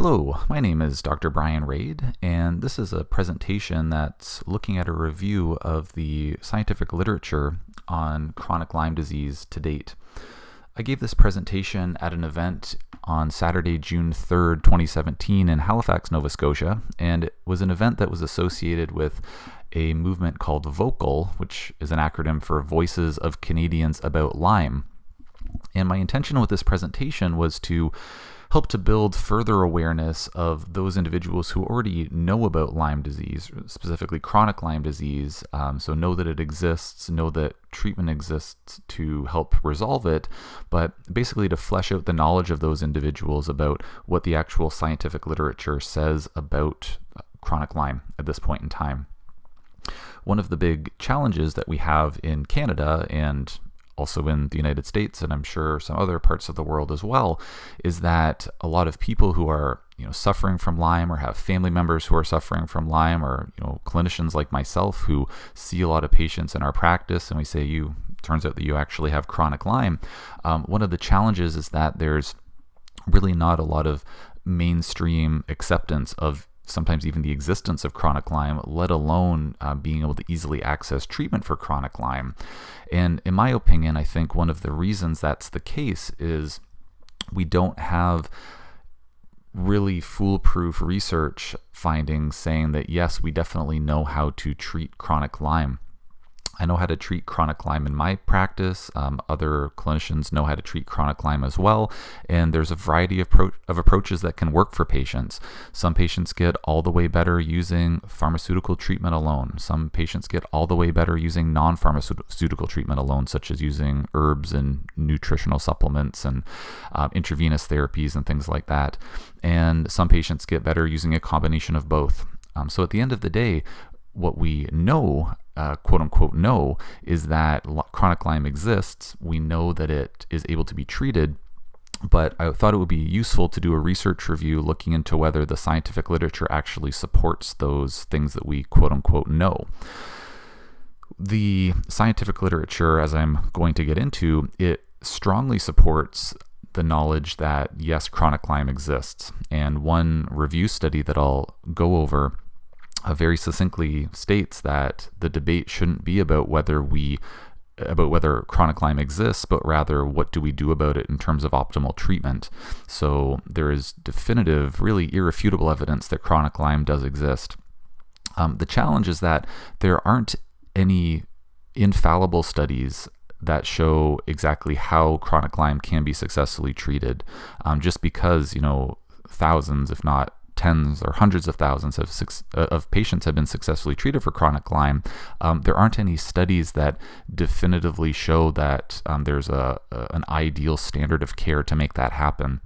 Hello, my name is Dr. Bryan Rade, and this is a presentation that's looking at a review of the scientific literature on chronic Lyme disease to date. I gave this presentation at an event on Saturday, June 3rd, 2017 in Halifax, Nova Scotia, and it was an event that was associated with a movement called VOCAL, which is an acronym for Voices of Canadians About Lyme. And my intention with this presentation was to help to build further awareness of those individuals who already know about Lyme disease, specifically chronic Lyme disease, so know that it exists, know that treatment exists to help resolve it, but basically to flesh out the knowledge of those individuals about what the actual scientific literature says about chronic Lyme at this point in time. One of the big challenges that we have in Canada and also in the United States, and I'm sure some other parts of the world as well, is that a lot of people who are suffering from Lyme or have family members who are suffering from Lyme, or clinicians like myself who see a lot of patients in our practice and we say, turns out that you actually have chronic Lyme. One of the challenges is that there's really not a lot of mainstream acceptance of sometimes even the existence of chronic Lyme, let alone being able to easily access treatment for chronic Lyme. And in my opinion, I think one of the reasons that's the case is we don't have really foolproof research findings saying that, yes, we definitely know how to treat chronic Lyme. I know how to treat chronic Lyme in my practice. Other clinicians know how to treat chronic Lyme as well. And there's a variety of approaches that can work for patients. Some patients get all the way better using pharmaceutical treatment alone. Some patients get all the way better using non-pharmaceutical treatment alone, such as using herbs and nutritional supplements and intravenous therapies and things like that. And some patients get better using a combination of both. So at the end of the day, what we know, quote unquote know, is that chronic Lyme exists. We know that it is able to be treated, but I thought it would be useful to do a research review looking into whether the scientific literature actually supports those things that we quote unquote know. The scientific literature, as I'm going to get into, it strongly supports the knowledge that yes, chronic Lyme exists. And one review study that I'll go over very succinctly states that the debate shouldn't be about whether chronic Lyme exists, but rather what do we do about it in terms of optimal treatment. So there is definitive, really irrefutable evidence that chronic Lyme does exist. The challenge is that there aren't any infallible studies that show exactly how chronic Lyme can be successfully treated. Just because thousands, if not tens or hundreds of thousands of patients have been successfully treated for chronic Lyme, there aren't any studies that definitively show that there's an ideal standard of care to make that happen.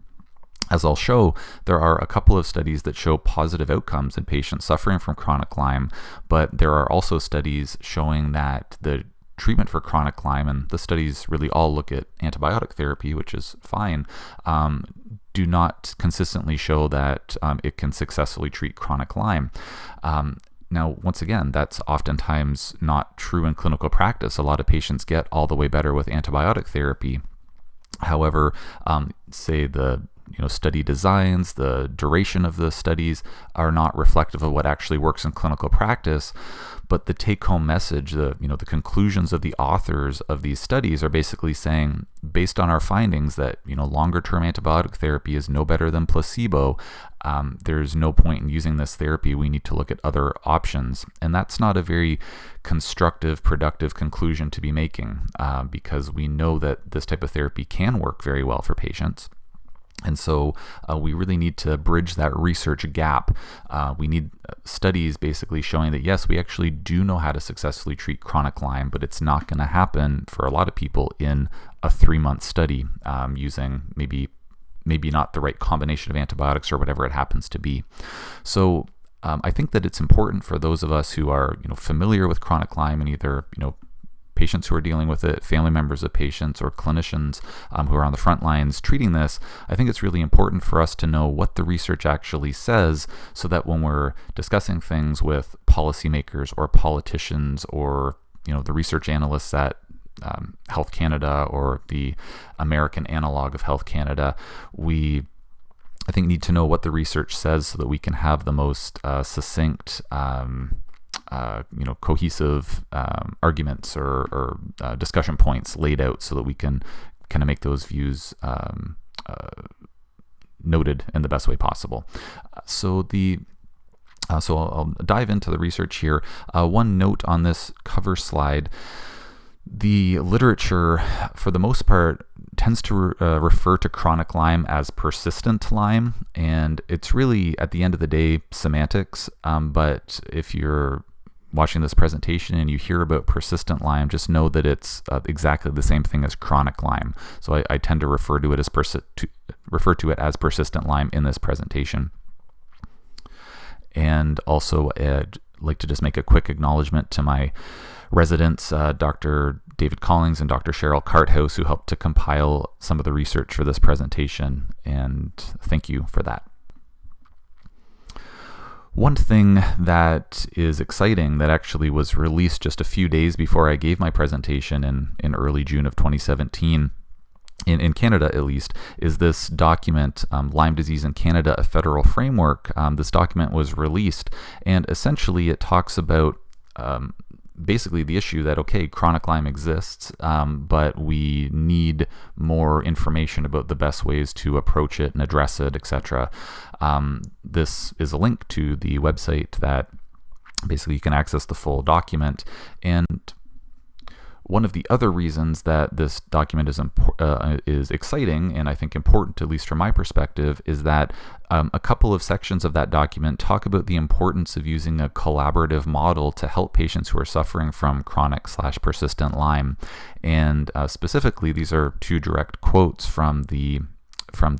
As I'll show, there are a couple of studies that show positive outcomes in patients suffering from chronic Lyme, but there are also studies showing that the treatment for chronic Lyme, and the studies really all look at antibiotic therapy, which is fine, do not consistently show that it can successfully treat chronic Lyme. Now, once again, that's oftentimes not true in clinical practice. A lot of patients get all the way better with antibiotic therapy. However, say the study designs, the duration of the studies are not reflective of what actually works in clinical practice. But the take-home message, the conclusions of the authors of these studies are basically saying, based on our findings, that longer-term antibiotic therapy is no better than placebo. There's no point in using this therapy. We need to look at other options, and that's not a very constructive, productive conclusion to be making, because we know that this type of therapy can work very well for patients. And so we really need to bridge that research gap. We need studies basically showing that, yes, we actually do know how to successfully treat chronic Lyme, but it's not going to happen for a lot of people in a 3-month study using maybe not the right combination of antibiotics or whatever it happens to be. So I think that it's important for those of us who are familiar with chronic Lyme and either patients who are dealing with it, family members of patients, or clinicians who are on the front lines treating this. I think it's really important for us to know what the research actually says, so that when we're discussing things with policymakers or politicians or the research analysts at Health Canada or the American analog of Health Canada, we I think, need to know what the research says so that we can have the most succinct, cohesive arguments or discussion points laid out so that we can kind of make those views noted in the best way possible. So I'll dive into the research here. One note on this cover slide: the literature, for the most part, tends to refer to chronic Lyme as persistent Lyme, and it's really, at the end of the day, semantics. But if you're watching this presentation and you hear about persistent Lyme, just know that it's exactly the same thing as chronic Lyme. So I tend to refer to it as persistent Lyme in this presentation. And also, I'd like to just make a quick acknowledgement to my residents, Dr. David Collings and Dr. Cheryl Carthouse, who helped to compile some of the research for this presentation, and thank you for that. One thing that is exciting that actually was released just a few days before I gave my presentation in early June of 2017, in Canada at least, is this document, Lyme Disease in Canada, a Federal Framework. This document was released, and essentially it talks about basically the issue that, okay, chronic Lyme exists, but we need more information about the best ways to approach it and address it, etc. This is a link to the website that basically you can access the full document. And one of the other reasons that this document is exciting, and I think important, at least from my perspective, is that a couple of sections of that document talk about the importance of using a collaborative model to help patients who are suffering from chronic/persistent Lyme. And specifically, these are two direct quotes from the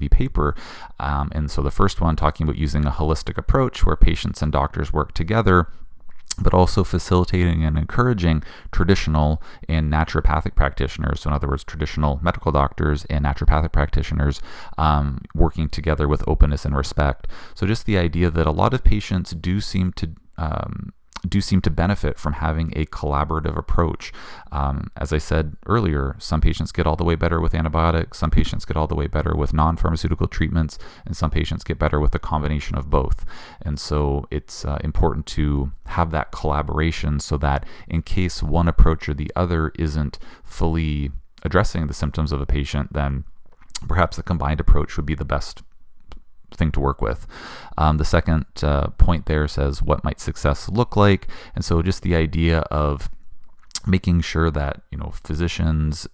paper. And so the first one talking about using a holistic approach where patients and doctors work together, but also facilitating and encouraging traditional and naturopathic practitioners. So in other words, traditional medical doctors and naturopathic practitioners working together with openness and respect. So just the idea that a lot of patients do seem to benefit from having a collaborative approach. As I said earlier, some patients get all the way better with antibiotics, some patients get all the way better with non-pharmaceutical treatments, and some patients get better with a combination of both. And so it's important to have that collaboration so that in case one approach or the other isn't fully addressing the symptoms of a patient, then perhaps the combined approach would be the best thing to work with. The second point there says, what might success look like? And so just the idea of making sure that physicians,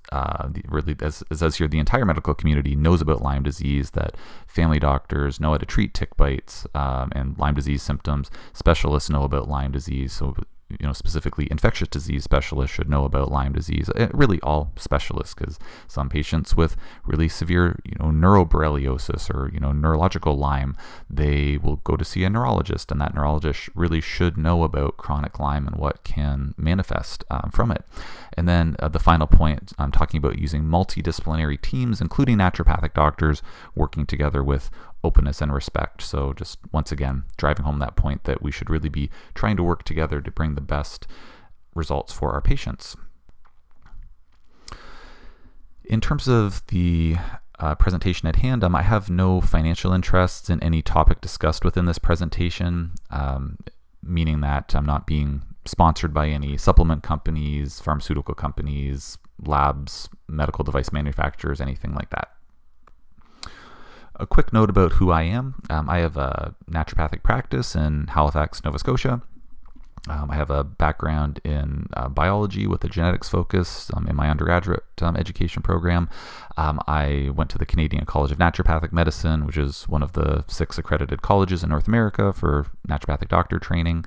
really as says here, the entire medical community knows about Lyme disease, that family doctors know how to treat tick bites and Lyme disease symptoms, specialists know about Lyme disease, so specifically infectious disease specialists should know about Lyme disease. Really all specialists, because some patients with really severe, neuroborreliosis or, neurological Lyme, they will go to see a neurologist, and that neurologist really should know about chronic Lyme and what can manifest from it. And then the final point, I'm talking about using multidisciplinary teams, including naturopathic doctors, working together with openness and respect. So just once again, driving home that point that we should really be trying to work together to bring the best results for our patients. In terms of the presentation at hand, I have no financial interests in any topic discussed within this presentation, meaning that I'm not being sponsored by any supplement companies, pharmaceutical companies, labs, medical device manufacturers, anything like that. A quick note about who I am. I have a naturopathic practice in Halifax, Nova Scotia. I have a background in biology with a genetics focus in my undergraduate education program. I went to the Canadian College of Naturopathic Medicine, which is one of the 6 accredited colleges in North America for naturopathic doctor training.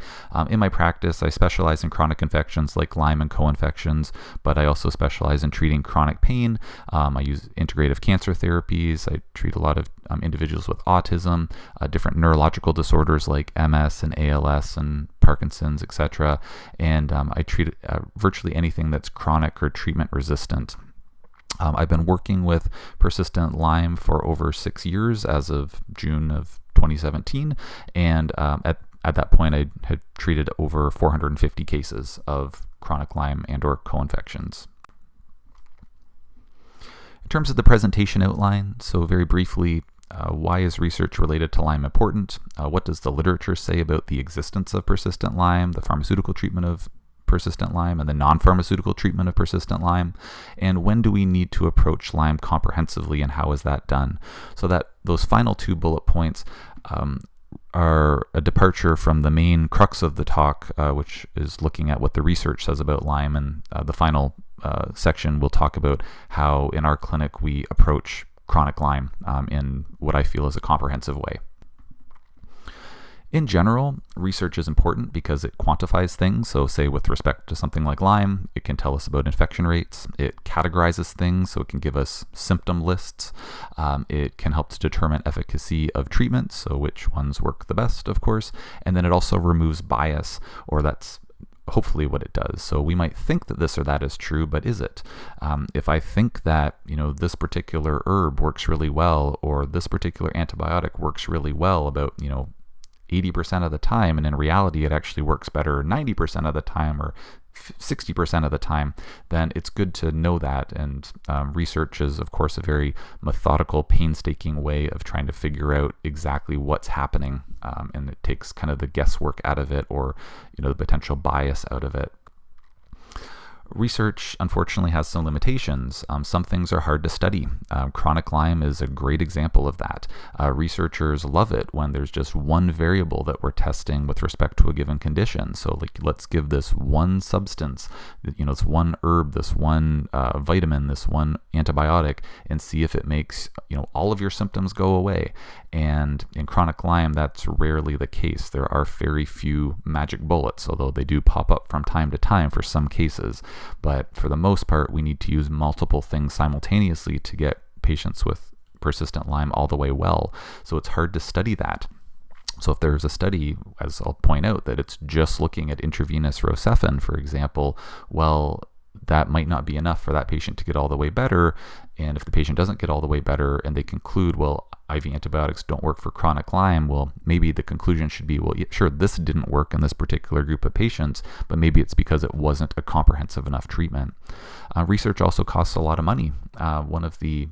In my practice, I specialize in chronic infections like Lyme and co-infections, but I also specialize in treating chronic pain. I use integrative cancer therapies. I treat a lot of individuals with autism, different neurological disorders like MS and ALS and Parkinson's, etc. And I treat virtually anything that's chronic or treatment resistant. I've been working with persistent Lyme for over 6 years as of June of 2017, and at that point I had treated over 450 cases of chronic Lyme and or co-infections. In terms of the presentation outline, so very briefly, Why is research related to Lyme important? What does the literature say about the existence of persistent Lyme, the pharmaceutical treatment of persistent Lyme, and the non-pharmaceutical treatment of persistent Lyme? And when do we need to approach Lyme comprehensively, and how is that done? So that those final 2 bullet points are a departure from the main crux of the talk, which is looking at what the research says about Lyme. And the final section will talk about how in our clinic we approach chronic Lyme in what I feel is a comprehensive way. In general, research is important because it quantifies things. So say with respect to something like Lyme, it can tell us about infection rates. It categorizes things, so it can give us symptom lists. It can help to determine efficacy of treatments, so which ones work the best, of course. And then it also removes bias, or that's hopefully what it does. So we might think that this or that is true, but is it? If I think that, this particular herb works really well, or this particular antibiotic works really well about, 80% of the time, and in reality it actually works better 90% of the time or 60% of the time, then it's good to know that. And research is, of course, a very methodical, painstaking way of trying to figure out exactly what's happening, and it takes kind of the guesswork out of it, or the potential bias out of it. Research, unfortunately, has some limitations. Some things are hard to study. Chronic Lyme is a great example of that. Researchers love it when there's just one variable that we're testing with respect to a given condition. So let's give this one substance, this one herb, this one vitamin, this one antibiotic, and see if it makes all of your symptoms go away. And in chronic Lyme, that's rarely the case. There are very few magic bullets, although they do pop up from time to time for some cases. But for the most part, we need to use multiple things simultaneously to get patients with persistent Lyme all the way well. So it's hard to study that. So if there's a study, as I'll point out, that it's just looking at intravenous Rocephin, for example, well, that might not be enough for that patient to get all the way better. And if the patient doesn't get all the way better and they conclude, well, IV antibiotics don't work for chronic Lyme, well, maybe the conclusion should be, well, yeah, sure, this didn't work in this particular group of patients, but maybe it's because it wasn't a comprehensive enough treatment. Research also costs a lot of money. One of the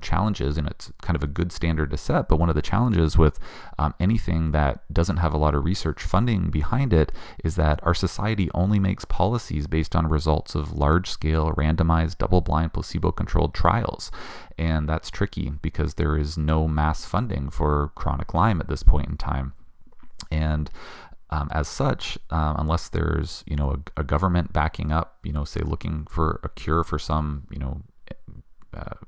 challenges, and it's kind of a good standard to set, but one of the challenges with anything that doesn't have a lot of research funding behind it is that our society only makes policies based on results of large-scale, randomized, double-blind, placebo-controlled trials. And that's tricky because there is no mass funding for chronic Lyme at this point in time. And as such, unless there's a government backing up, say looking for a cure for some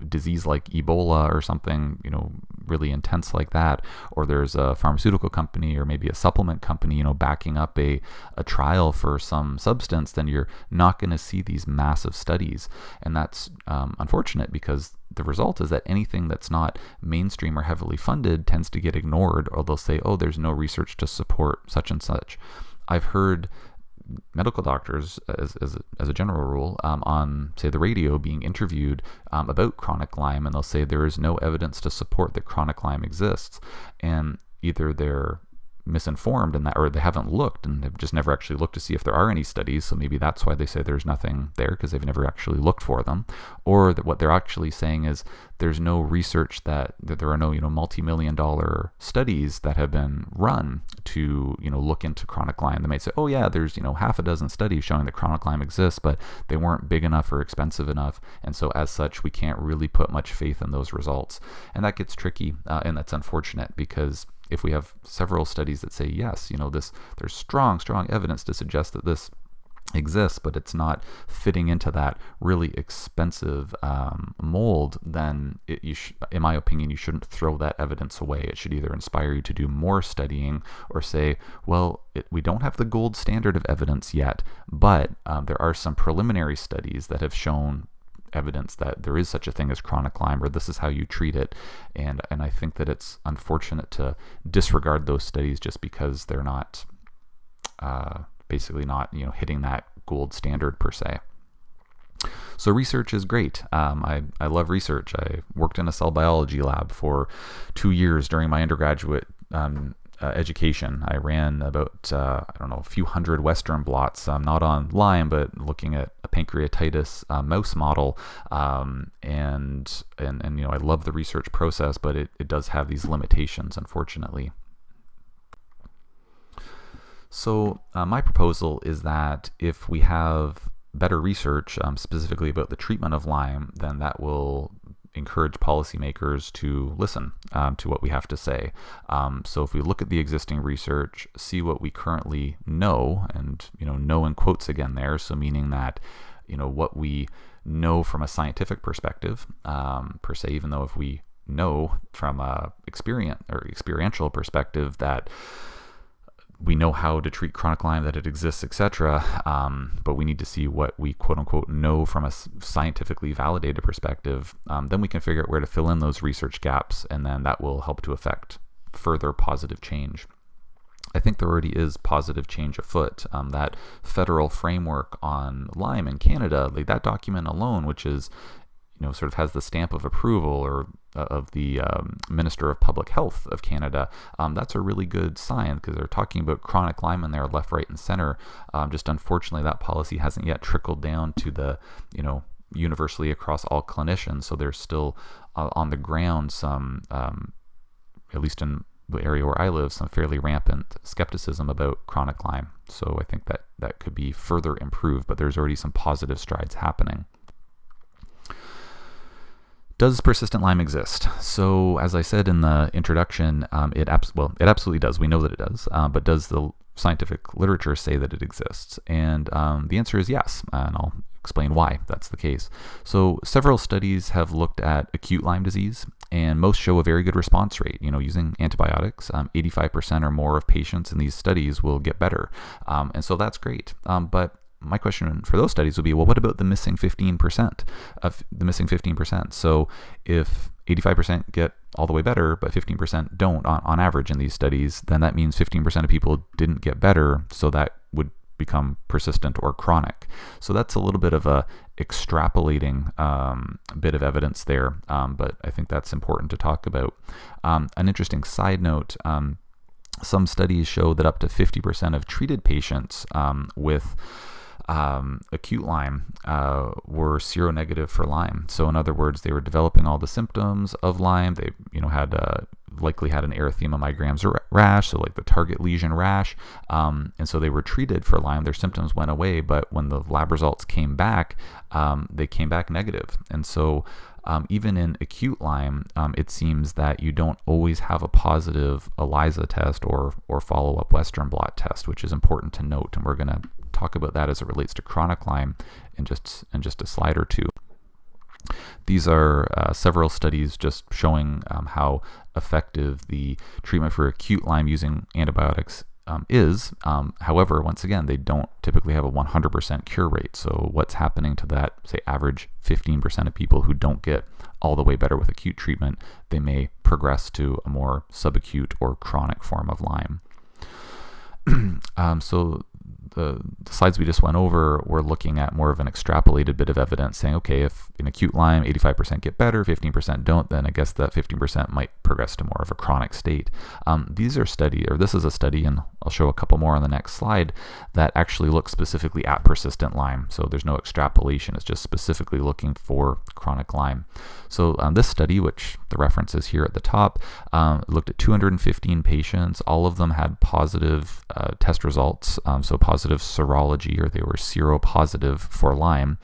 disease like Ebola or something, really intense like that, or there's a pharmaceutical company or maybe a supplement company, backing up a trial for some substance, then you're not going to see these massive studies. And that's unfortunate, because the result is that anything that's not mainstream or heavily funded tends to get ignored, or they'll say, oh, there's no research to support such and such. I've heard medical doctors, as a general rule, on, say, the radio being interviewed about chronic Lyme, and they'll say there is no evidence to support that chronic Lyme exists. And either they're misinformed in that, or they haven't looked and have just never actually looked to see if there are any studies, so maybe that's why they say there's nothing there, because they've never actually looked for them. Or that what they're actually saying is there's no research, that there are no multi-million-dollar studies that have been run to look into chronic Lyme. They might say, oh yeah, there's half a dozen studies showing that chronic Lyme exists, but they weren't big enough or expensive enough, and so as such we can't really put much faith in those results. And that gets tricky, and that's unfortunate, because if we have several studies that say, yes, there's strong evidence to suggest that this exists, but it's not fitting into that really expensive mold, then in my opinion, you shouldn't throw that evidence away. It should either inspire you to do more studying, or say, well, we don't have the gold standard of evidence yet, but there are some preliminary studies that have shown evidence that there is such a thing as chronic Lyme, or this is how you treat it. And I think that it's unfortunate to disregard those studies just because they're not basically not hitting that gold standard per se. So research is great. I love research. I worked in a cell biology lab for 2 years during my undergraduate education. I ran about, a few hundred Western blots, not on Lyme, but looking at a pancreatitis mouse model. And I love the research process, but it does have these limitations, unfortunately. So my proposal is that if we have better research, specifically about the treatment of Lyme, then that will encourage policymakers to listen to what we have to say. So if we look at the existing research, see what we currently know, and know in quotes again there, so meaning that what we know from a scientific perspective, per se, even though if we know from a experiential perspective that we know how to treat chronic Lyme, that it exists, etc. But we need to see what we quote unquote know from a scientifically validated perspective. Then we can figure out where to fill in those research gaps, and then that will help to affect further positive change. I think there already is positive change afoot. That federal framework on Lyme in Canada, like that document alone, which is sort of has the stamp of approval or of the Minister of Public Health of Canada, that's a really good sign, because they're talking about chronic Lyme in there left, right, and center. Just unfortunately, that policy hasn't yet trickled down to the, universally across all clinicians. So there's still on the ground some, at least in the area where I live, some fairly rampant skepticism about chronic Lyme. So I think that could be further improved, but there's already some positive strides happening. Does persistent Lyme exist? So, as I said in the introduction, it absolutely does. We know that it does. But does the scientific literature say that it exists? And the answer is yes. And I'll explain why that's the case. So, several studies have looked at acute Lyme disease, and most show a very good response rate. Using antibiotics, 85% or more of patients in these studies will get better. And so that's great. But my question for those studies would be, well, what about the missing 15%? So if 85% get all the way better, but 15% don't on average in these studies, then that means 15% of people didn't get better. So that would become persistent or chronic. So that's a little bit of a extrapolating bit of evidence there. But I think that's important to talk about. An interesting side note, some studies show that up to 50% of treated patients with acute Lyme were seronegative for Lyme. So in other words, they were developing all the symptoms of Lyme. They had likely had an erythema migrans rash, so like the target lesion rash, and so they were treated for Lyme. Their symptoms went away, but when the lab results came back, they came back negative. And so even in acute Lyme, it seems that you don't always have a positive ELISA test or follow-up Western blot test, which is important to note, and we're going to talk about that as it relates to chronic Lyme in just a slide or two. These are several studies just showing how effective the treatment for acute Lyme using antibiotics is. However, once again, they don't typically have a 100% cure rate. So what's happening to that, say, average 15% of people who don't get all the way better with acute treatment? They may progress to a more subacute or chronic form of Lyme. So the slides we just went over, we're looking at more of an extrapolated bit of evidence saying, okay, if in acute Lyme 85% get better, 15% don't, then I guess that 15% might progress to more of a chronic state. This is a study, and I'll show a couple more on the next slide, that actually looks specifically at persistent Lyme. So there's no extrapolation, it's just specifically looking for chronic Lyme. So this study, which the reference is here at the top, looked at 215 patients. All of them had positive test results, so positive serology, or they were seropositive for Lyme,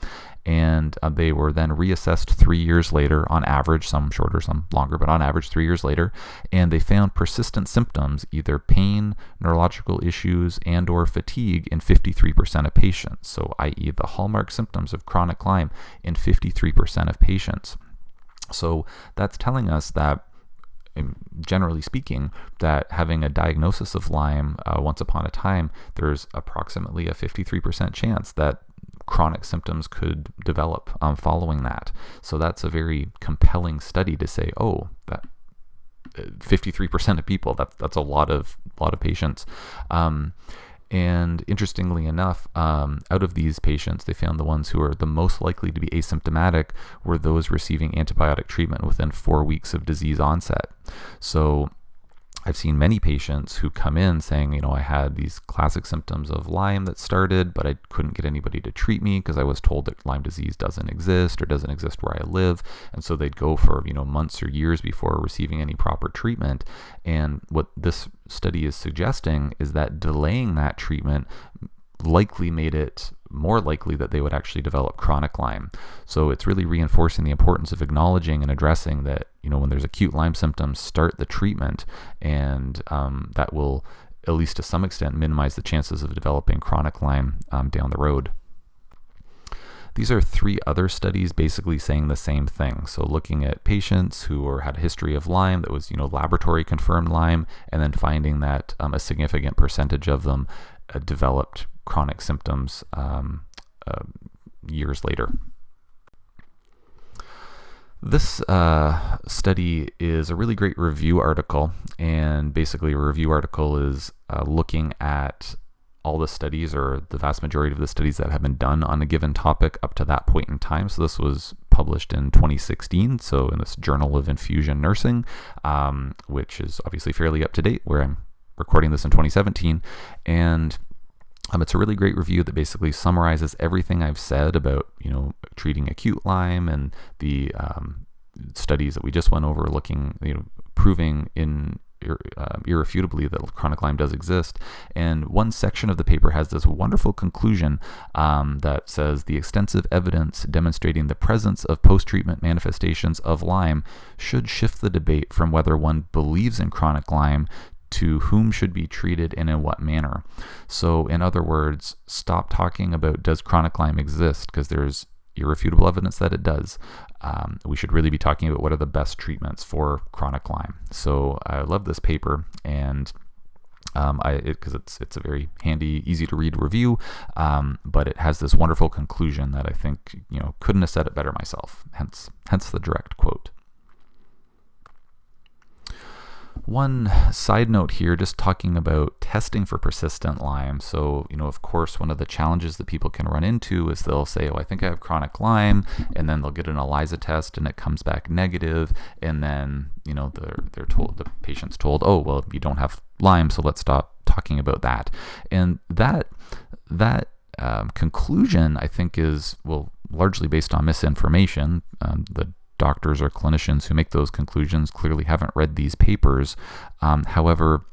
and they were then reassessed 3 years later on average, some shorter, some longer, but on average 3 years later, and they found persistent symptoms, either pain, neurological issues, and or fatigue in 53% of patients, so i.e. the hallmark symptoms of chronic Lyme in 53% of patients. So that's telling us that, generally speaking, that having a diagnosis of Lyme once upon a time, there's approximately a 53% chance that chronic symptoms could develop following that. So that's a very compelling study to say, oh, that 53% of people, that's a lot of patients. And interestingly enough, out of these patients, they found the ones who are the most likely to be asymptomatic were those receiving antibiotic treatment within 4 weeks of disease onset. So I've seen many patients who come in saying, I had these classic symptoms of Lyme that started, but I couldn't get anybody to treat me because I was told that Lyme disease doesn't exist or doesn't exist where I live. And so they'd go for, months or years before receiving any proper treatment. And what this study is suggesting is that delaying that treatment likely made it more likely that they would actually develop chronic Lyme. So it's really reinforcing the importance of acknowledging and addressing that, when there's acute Lyme symptoms, start the treatment, and that will, at least to some extent, minimize the chances of developing chronic Lyme down the road. These are 3 other studies basically saying the same thing. So looking at patients who had a history of Lyme that was, laboratory confirmed Lyme, and then finding that a significant percentage of them developed chronic symptoms years later. This study is a really great review article, and basically a review article is looking at all the studies, or the vast majority of the studies that have been done on a given topic up to that point in time. So this was published in 2016, so in this Journal of Infusion Nursing, which is obviously fairly up to date, where I'm recording this in 2017, and it's a really great review that basically summarizes everything I've said about, treating acute Lyme, and the studies that we just went over, looking, proving irrefutably that chronic Lyme does exist. And one section of the paper has this wonderful conclusion that says the extensive evidence demonstrating the presence of post-treatment manifestations of Lyme should shift the debate from whether one believes in chronic Lyme to whom should be treated and in what manner. So in other words, stop talking about does chronic Lyme exist, because there's irrefutable evidence that it does. We should really be talking about what are the best treatments for chronic Lyme. So I love this paper, and because it's a very handy, easy to read review, but it has this wonderful conclusion that I think couldn't have said it better myself. Hence the direct quote. One side note here, just talking about testing for persistent Lyme. So, of course, one of the challenges that people can run into is they'll say, I think I have chronic Lyme, and then they'll get an ELISA test and it comes back negative, and then, they're told, the patient's told, oh, well, you don't have Lyme, so let's stop talking about that. And that conclusion, I think, is, largely based on misinformation. The doctors or clinicians who make those conclusions clearly haven't read these papers. However,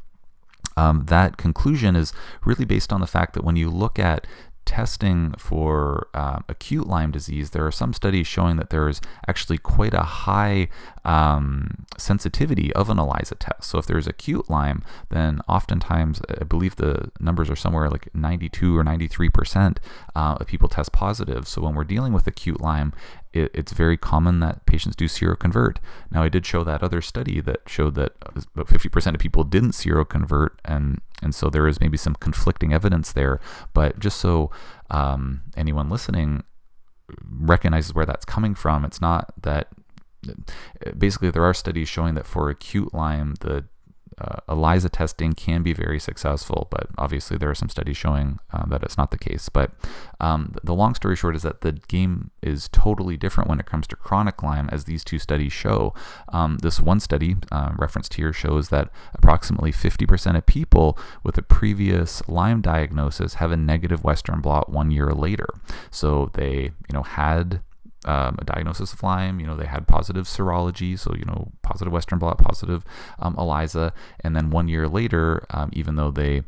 that conclusion is really based on the fact that when you look at testing for acute Lyme disease, there are some studies showing that there is actually quite a high sensitivity of an ELISA test. So if there's acute Lyme, then oftentimes, I believe the numbers are somewhere like 92 or 93% of people test positive. So when we're dealing with acute Lyme, it's very common that patients do seroconvert. Now, I did show that other study that showed that about 50% of people didn't seroconvert, and so there is maybe some conflicting evidence there. But just so anyone listening recognizes where that's coming from, it's not that. Basically, there are studies showing that for acute Lyme, the ELISA testing can be very successful, but obviously there are some studies showing that it's not the case. But the long story short is that the game is totally different when it comes to chronic Lyme, as these 2 studies show. This one study referenced here shows that approximately 50% of people with a previous Lyme diagnosis have a negative Western blot 1 year later. So they, had a diagnosis of Lyme, they had positive serology, so, positive Western blot, positive ELISA, and then 1 year later, even though they,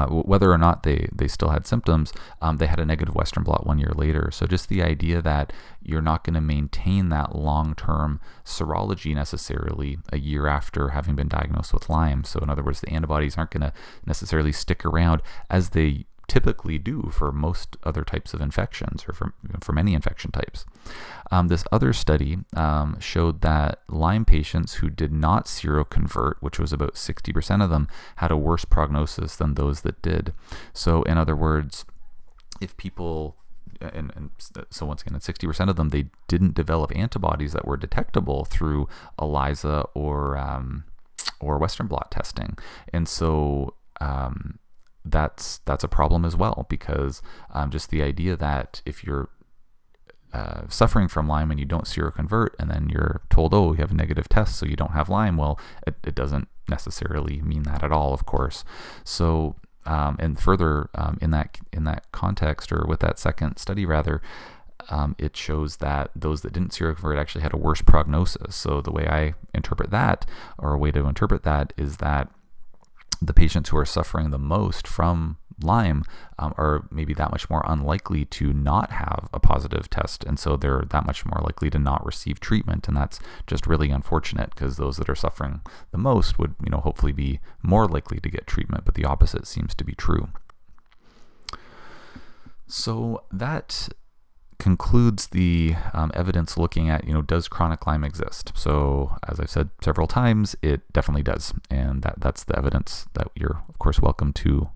whether or not they still had symptoms, they had a negative Western blot 1 year later. So just the idea that you're not going to maintain that long-term serology necessarily a year after having been diagnosed with Lyme. So in other words, the antibodies aren't going to necessarily stick around as they typically do for most other types of infections, or for many infection types. This other study showed that Lyme patients who did not seroconvert, which was about 60% of them, had a worse prognosis than those that did. So in other words, if people, and so once again, in 60% of them, they didn't develop antibodies that were detectable through ELISA or Western blot testing. And so that's a problem as well, because just the idea that if you're suffering from Lyme and you don't seroconvert, and then you're told, oh, you have a negative test, so you don't have Lyme. Well, it doesn't necessarily mean that at all, of course. So, and further, in that context, or with that second study rather, it shows that those that didn't seroconvert actually had a worse prognosis. So the way I interpret that, or a way to interpret that, is that the patients who are suffering the most from Lyme are maybe that much more unlikely to not have a positive test, and so they're that much more likely to not receive treatment. And that's just really unfortunate, because those that are suffering the most would, hopefully be more likely to get treatment, but the opposite seems to be true. So that concludes the evidence looking at, does chronic Lyme exist? So as I've said several times, it definitely does, and that's the evidence that you're of course welcome to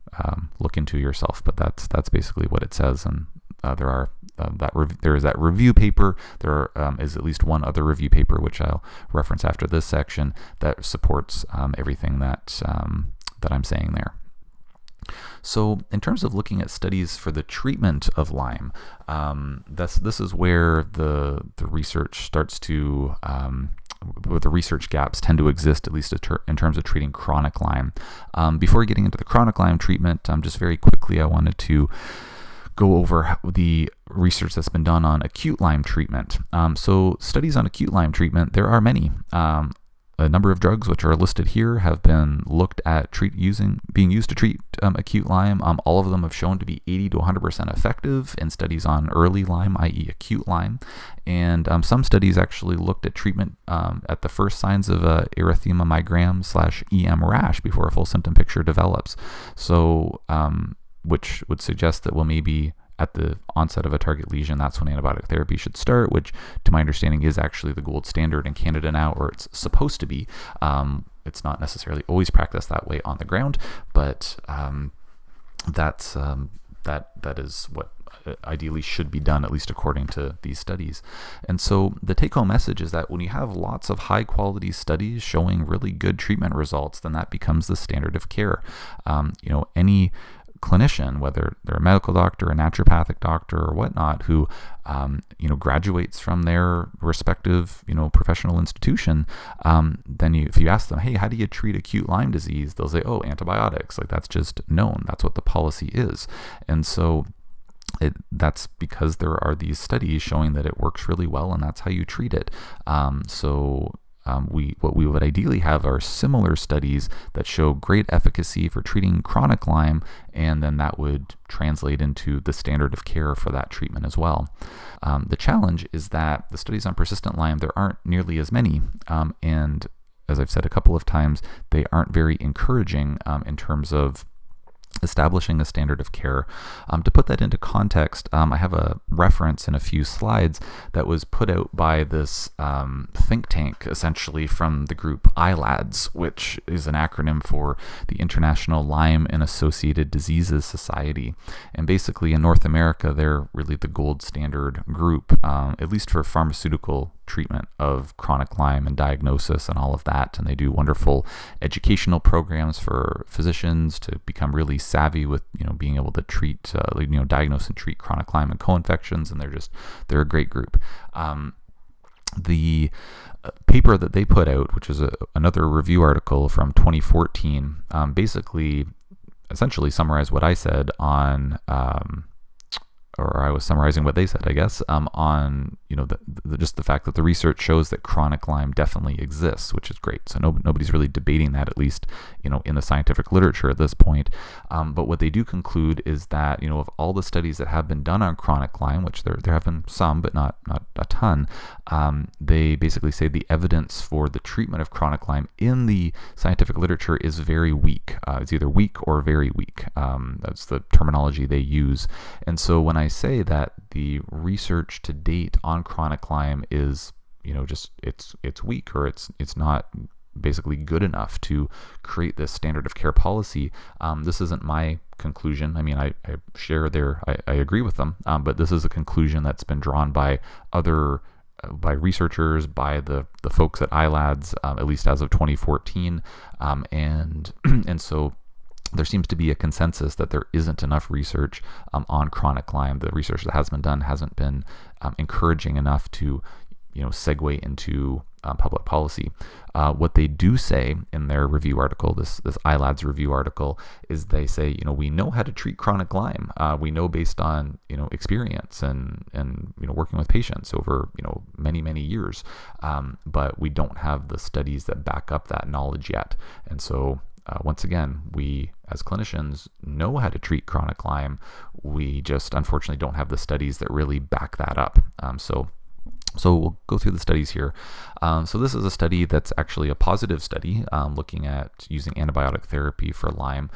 look into yourself. But that's basically what it says, and there is that review paper. There is at least one other review paper, which I'll reference after this section, that supports everything that I'm saying there. So in terms of looking at studies for the treatment of Lyme, this is where the research starts to, where the research gaps tend to exist, at least in terms of treating chronic Lyme. Before getting into the chronic Lyme treatment, just very quickly, I wanted to go over the research that's been done on acute Lyme treatment. So studies on acute Lyme treatment, there are many. A number of drugs which are listed here have been looked at being used to treat acute Lyme. All of them have shown to be 80 to 100% effective in studies on early Lyme, i.e. acute Lyme. And some studies actually looked at treatment at the first signs of erythema migraine / EM rash before a full symptom picture develops. So, which would suggest that, well, maybe at the onset of a target lesion, that's when antibiotic therapy should start, which to my understanding is actually the gold standard in Canada now, or it's supposed to be. It's not necessarily always practiced that way on the ground, but that is what ideally should be done, at least according to these studies. And so the take-home message is that when you have lots of high-quality studies showing really good treatment results, then that becomes the standard of care. Any clinician, whether they're a medical doctor, a naturopathic doctor, or whatnot, who graduates from their respective professional institution, then if you ask them, hey, how do you treat acute Lyme disease, they'll say, oh, antibiotics. Like, that's just known. That's what the policy is. And so that's because there are these studies showing that it works really well, and that's how you treat it. What we would ideally have are similar studies that show great efficacy for treating chronic Lyme, and then that would translate into the standard of care for that treatment as well. The challenge is that the studies on persistent Lyme, there aren't nearly as many, and as I've said a couple of times, they aren't very encouraging in terms of establishing a standard of care. To put that into context, I have a reference in a few slides that was put out by this think tank, essentially from the group ILADS, which is an acronym for the International Lyme and Associated Diseases Society. And basically in North America, they're really the gold standard group, at least for pharmaceutical treatment of chronic Lyme and diagnosis and all of that. And they do wonderful educational programs for physicians to become really savvy with being able to treat diagnose and treat chronic Lyme and co-infections, and they're a great group. The paper that they put out, which is another review article from 2014, basically essentially summarized what I said on or I was summarizing what they said, I guess, on just the fact that the research shows that chronic Lyme definitely exists, which is great. So nobody's really debating that, at least in the scientific literature at this point. But what they do conclude is that of all the studies that have been done on chronic Lyme, which there have been some, but not a ton, they basically say the evidence for the treatment of chronic Lyme in the scientific literature is very weak. It's either weak or very weak. That's the terminology they use. And so when I say that the research to date on chronic Lyme is, just it's weak, or it's not basically good enough to create this standard of care policy, this isn't my conclusion. I mean, I share I agree with them, but this is a conclusion that's been drawn by by researchers, by the folks at ILADS, at least as of 2014, and so there seems to be a consensus that there isn't enough research on chronic Lyme. The research that has been done hasn't been encouraging enough to, segue into public policy. What they do say in their review article, this ILADS review article, is they say, we know how to treat chronic Lyme. We know based on, experience and working with patients over, many years. But we don't have the studies that back up that knowledge yet. And so once again, we as clinicians know how to treat chronic Lyme. We just unfortunately don't have the studies that really back that up. So we'll go through the studies here. So this is a study that's actually a positive study looking at using antibiotic therapy for Lyme.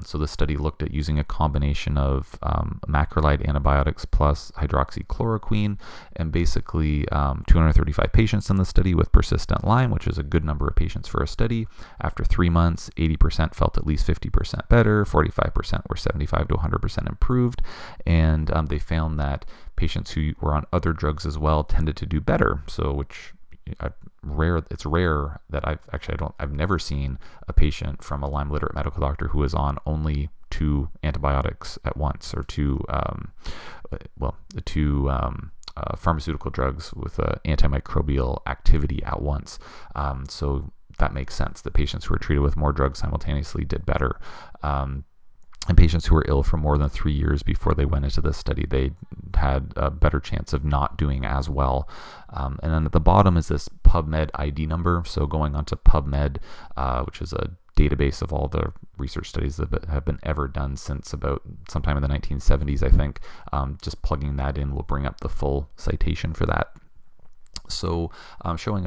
So this study looked at using a combination of macrolide antibiotics plus hydroxychloroquine, and basically 235 patients in the study with persistent Lyme, which is a good number of patients for a study. After 3 months, 80% felt at least 50% better, 45% were 75 to 100% improved, and they found that patients who were on other drugs as well tended to do better. So, which it's rare that I've never seen a patient from a Lyme literate medical doctor who is on only 2 antibiotics at once, or two pharmaceutical drugs with antimicrobial activity at once. So that makes sense. The patients who were treated with more drugs simultaneously did better. And patients who were ill for more than 3 years before they went into this study, they had a better chance of not doing as well. And then at the bottom is this PubMed ID number. So going onto PubMed, which is a database of all the research studies that have been ever done since about sometime in the 1970s, I think, just plugging that in will bring up the full citation for that. So showing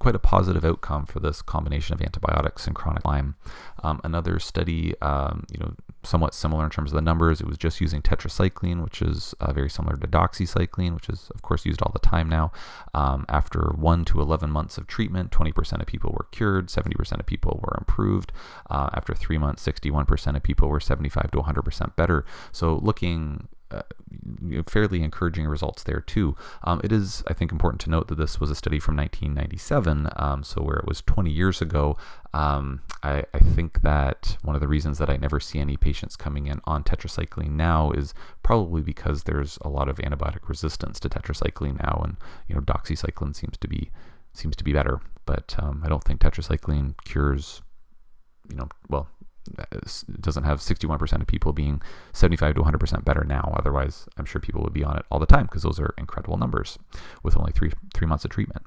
quite a positive outcome for this combination of antibiotics and chronic Lyme. Another study, somewhat similar in terms of the numbers. It was just using tetracycline, which is very similar to doxycycline, which is of course used all the time now. After 1 to 11 months of treatment, 20% of people were cured, 70% of people were improved. After 3 months, 61% of people were 75 to 100% better. So looking fairly encouraging results there too. It is, I think, important to note that this was a study from 1997, so where it was 20 years ago. I think that one of the reasons that I never see any patients coming in on tetracycline now is probably because there's a lot of antibiotic resistance to tetracycline now, and doxycycline seems to be better. But I don't think tetracycline cures, it doesn't have 61% of people being 75 to 100% better now. Otherwise, I'm sure people would be on it all the time, because those are incredible numbers with only three months of treatment.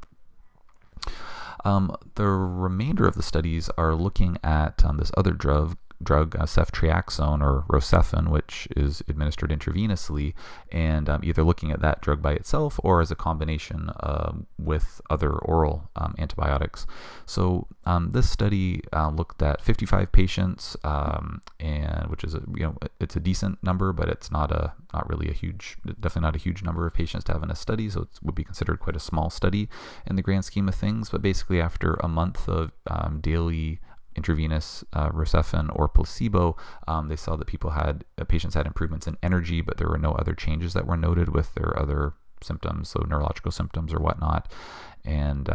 The remainder of the studies are looking at this other drug, ceftriaxone or Rocephin, which is administered intravenously, and either looking at that drug by itself or as a combination with other oral antibiotics. So this study looked at 55 patients, and which is it's a decent number, but it's definitely not a huge number of patients to have in a study, so it would be considered quite a small study in the grand scheme of things. But basically, after a month of daily intravenous Rocephin or placebo, they saw that patients had improvements in energy, but there were no other changes that were noted with their other symptoms, so neurological symptoms or whatnot. And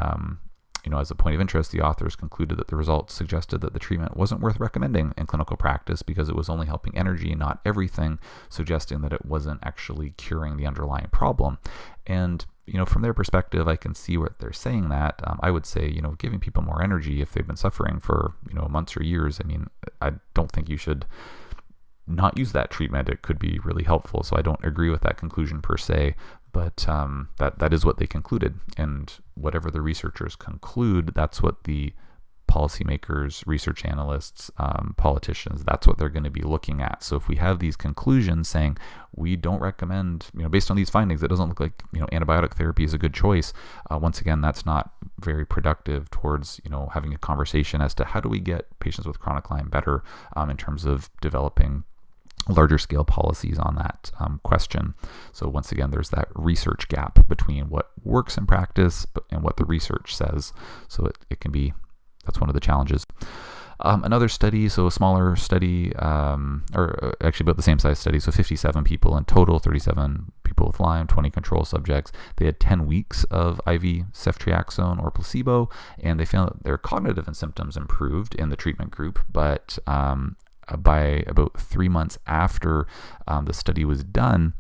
as a point of interest, the authors concluded that the results suggested that the treatment wasn't worth recommending in clinical practice because it was only helping energy, not everything, suggesting that it wasn't actually curing the underlying problem. And from their perspective, I can see what they're saying. That I would say, giving people more energy if they've been suffering for months or years. I don't think you should not use that treatment. It could be really helpful. So I don't agree with that conclusion per se, but that is what they concluded. And whatever the researchers conclude, that's what the policymakers, research analysts, politicians, that's what they're going to be looking at. So if we have these conclusions saying we don't recommend, based on these findings, it doesn't look like antibiotic therapy is a good choice. Once again, that's not very productive towards having a conversation as to how do we get patients with chronic Lyme better in terms of developing larger scale policies on that question. So once again, there's that research gap between what works in practice and what the research says. So it can be, that's one of the challenges. Another study, so a smaller study, or actually about the same size study, so 57 people in total, 37 people with Lyme, 20 control subjects. They had 10 weeks of IV ceftriaxone or placebo, and they found that their cognitive and symptoms improved in the treatment group, but by about 3 months after the study was done,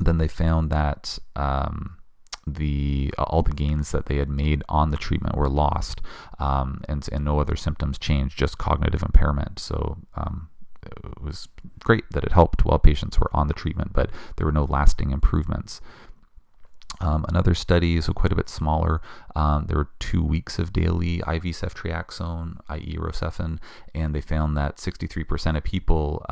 then they found that all the gains that they had made on the treatment were lost, and no other symptoms changed, just cognitive impairment. So it was great that it helped while patients were on the treatment, but there were no lasting improvements. Another study, so quite a bit smaller, there were 2 weeks of daily IV ceftriaxone, i.e. Rocephin, and they found that 63% of people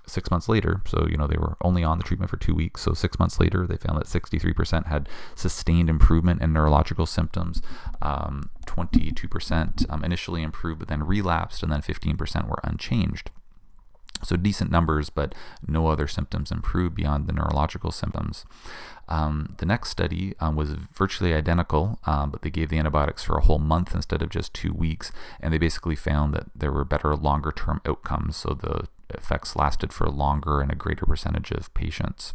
6 months later, so they were only on the treatment for 2 weeks, so 6 months later they found that 63% had sustained improvement in neurological symptoms. 22% initially improved but then relapsed, and then 15% were unchanged. So decent numbers, but no other symptoms improved beyond the neurological symptoms. The next study was virtually identical, but they gave the antibiotics for a whole month instead of just 2 weeks, and they basically found that there were better longer-term outcomes, so the effects lasted for longer in a greater percentage of patients.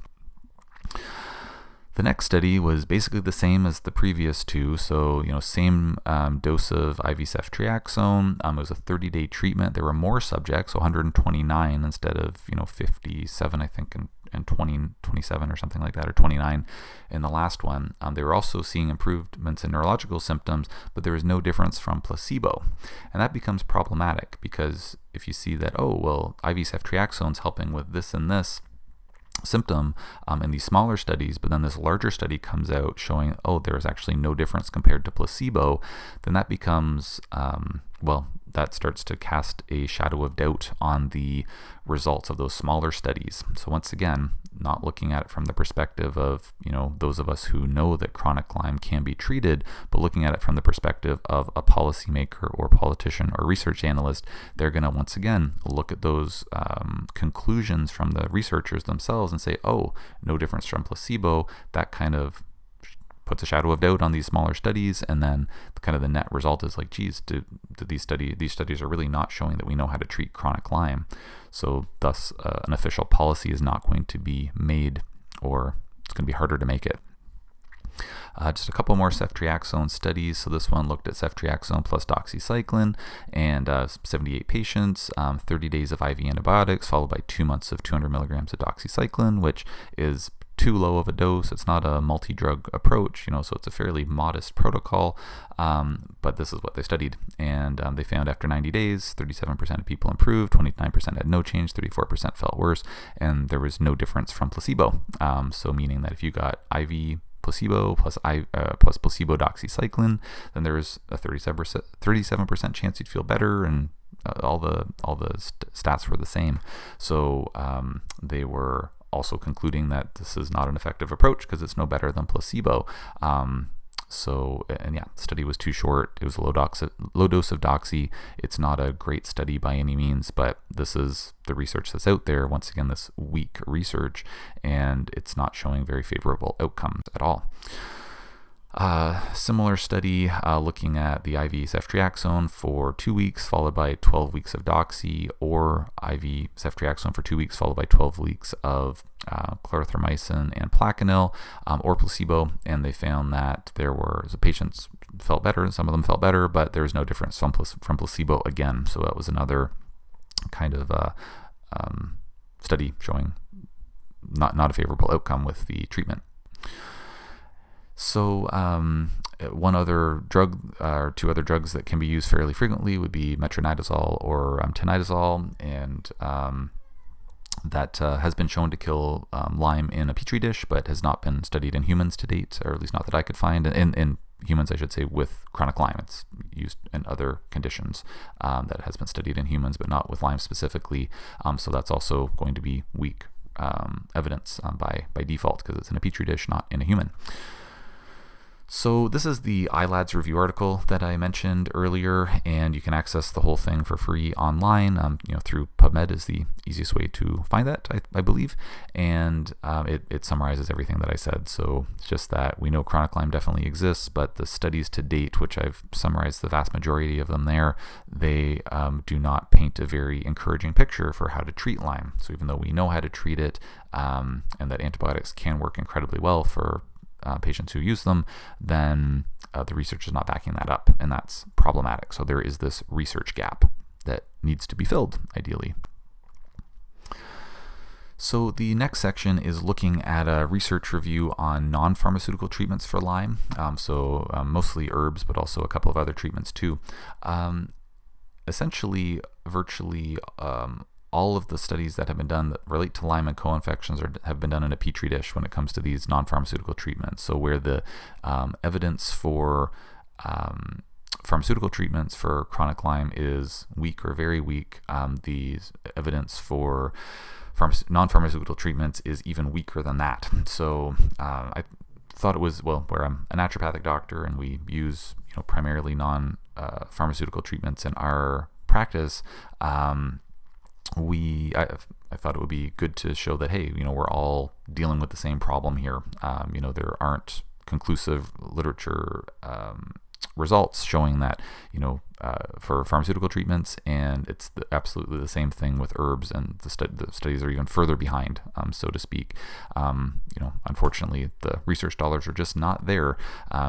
The next study was basically the same as the previous two, so same dose of IV ceftriaxone. It was a 30-day treatment. There were more subjects, so 129 instead of 57, I think, and 27 or something like that, or 29 in the last one. They were also seeing improvements in neurological symptoms, but there was no difference from placebo, and that becomes problematic because if you see that IV ceftriaxone is helping with this and this symptom in these smaller studies, but then this larger study comes out showing there's actually no difference compared to placebo, then that becomes that starts to cast a shadow of doubt on the results of those smaller studies. So once again, not looking at it from the perspective of those of us who know that chronic Lyme can be treated, but looking at it from the perspective of a policymaker or politician or research analyst. They're going to once again look at those conclusions from the researchers themselves and say, no difference from placebo. That kind of puts a shadow of doubt on these smaller studies, and then kind of the net result is like, geez, these studies are really not showing that we know how to treat chronic Lyme. So thus an official policy is not going to be made, or it's going to be harder to make it. Just a couple more ceftriaxone studies. So this one looked at ceftriaxone plus doxycycline, and 78 patients, 30 days of IV antibiotics followed by 2 months of 200 milligrams of doxycycline, which is too low of a dose. It's not a multi-drug approach, so it's a fairly modest protocol, but this is what they studied, and they found after 90 days 37% of people improved, 29% had no change, 34% felt worse, and there was no difference from placebo. So meaning that if you got IV placebo plus placebo doxycycline, then there was a 37% chance you'd feel better, and all the stats were the same. So they were also concluding that this is not an effective approach because it's no better than placebo. The study was too short. It was a low dose of doxy. It's not a great study by any means, but this is the research that's out there. Once again, this weak research, and it's not showing very favorable outcomes at all. Similar study looking at the IV ceftriaxone for 2 weeks followed by 12 weeks of doxy, or IV ceftriaxone for 2 weeks followed by 12 weeks of clarithromycin and Plaquenil, or placebo, and they found that the patients felt better, and some of them felt better, but there was no difference from placebo again. So that was another kind of study showing not a favorable outcome with the treatment. So one other drug, or two other drugs that can be used fairly frequently would be metronidazole or tinidazole, and that has been shown to kill Lyme in a petri dish, but has not been studied in humans to date, or at least not that I could find. In humans, I should say, with chronic Lyme. It's used in other conditions that has been studied in humans, but not with Lyme specifically. So that's also going to be weak evidence by default, because it's in a petri dish, not in a human. So this is the iLads review article that I mentioned earlier, and you can access the whole thing for free online. Through PubMed is the easiest way to find that, I believe, and it summarizes everything that I said. So it's just that we know chronic Lyme definitely exists, but the studies to date, which I've summarized the vast majority of them there, they do not paint a very encouraging picture for how to treat Lyme. So even though we know how to treat it, and that antibiotics can work incredibly well for patients who use them, then the research is not backing that up, and that's problematic. So there is this research gap that needs to be filled, ideally. So the next section is looking at a research review on non-pharmaceutical treatments for Lyme. Mostly herbs, but also a couple of other treatments too. Essentially, virtually all of the studies that have been done that relate to Lyme and co-infections have been done in a petri dish when it comes to these non-pharmaceutical treatments. So where the evidence for pharmaceutical treatments for chronic Lyme is weak or very weak, the evidence for non-pharmaceutical treatments is even weaker than that. So I thought it was, where I'm a naturopathic doctor and we use primarily non-pharmaceutical treatments in our practice, I thought it would be good to show that, hey, we're all dealing with the same problem here. There aren't conclusive literature results showing that, for pharmaceutical treatments, and it's absolutely the same thing with herbs, and the studies are even further behind, so to speak. Unfortunately, the research dollars are just not there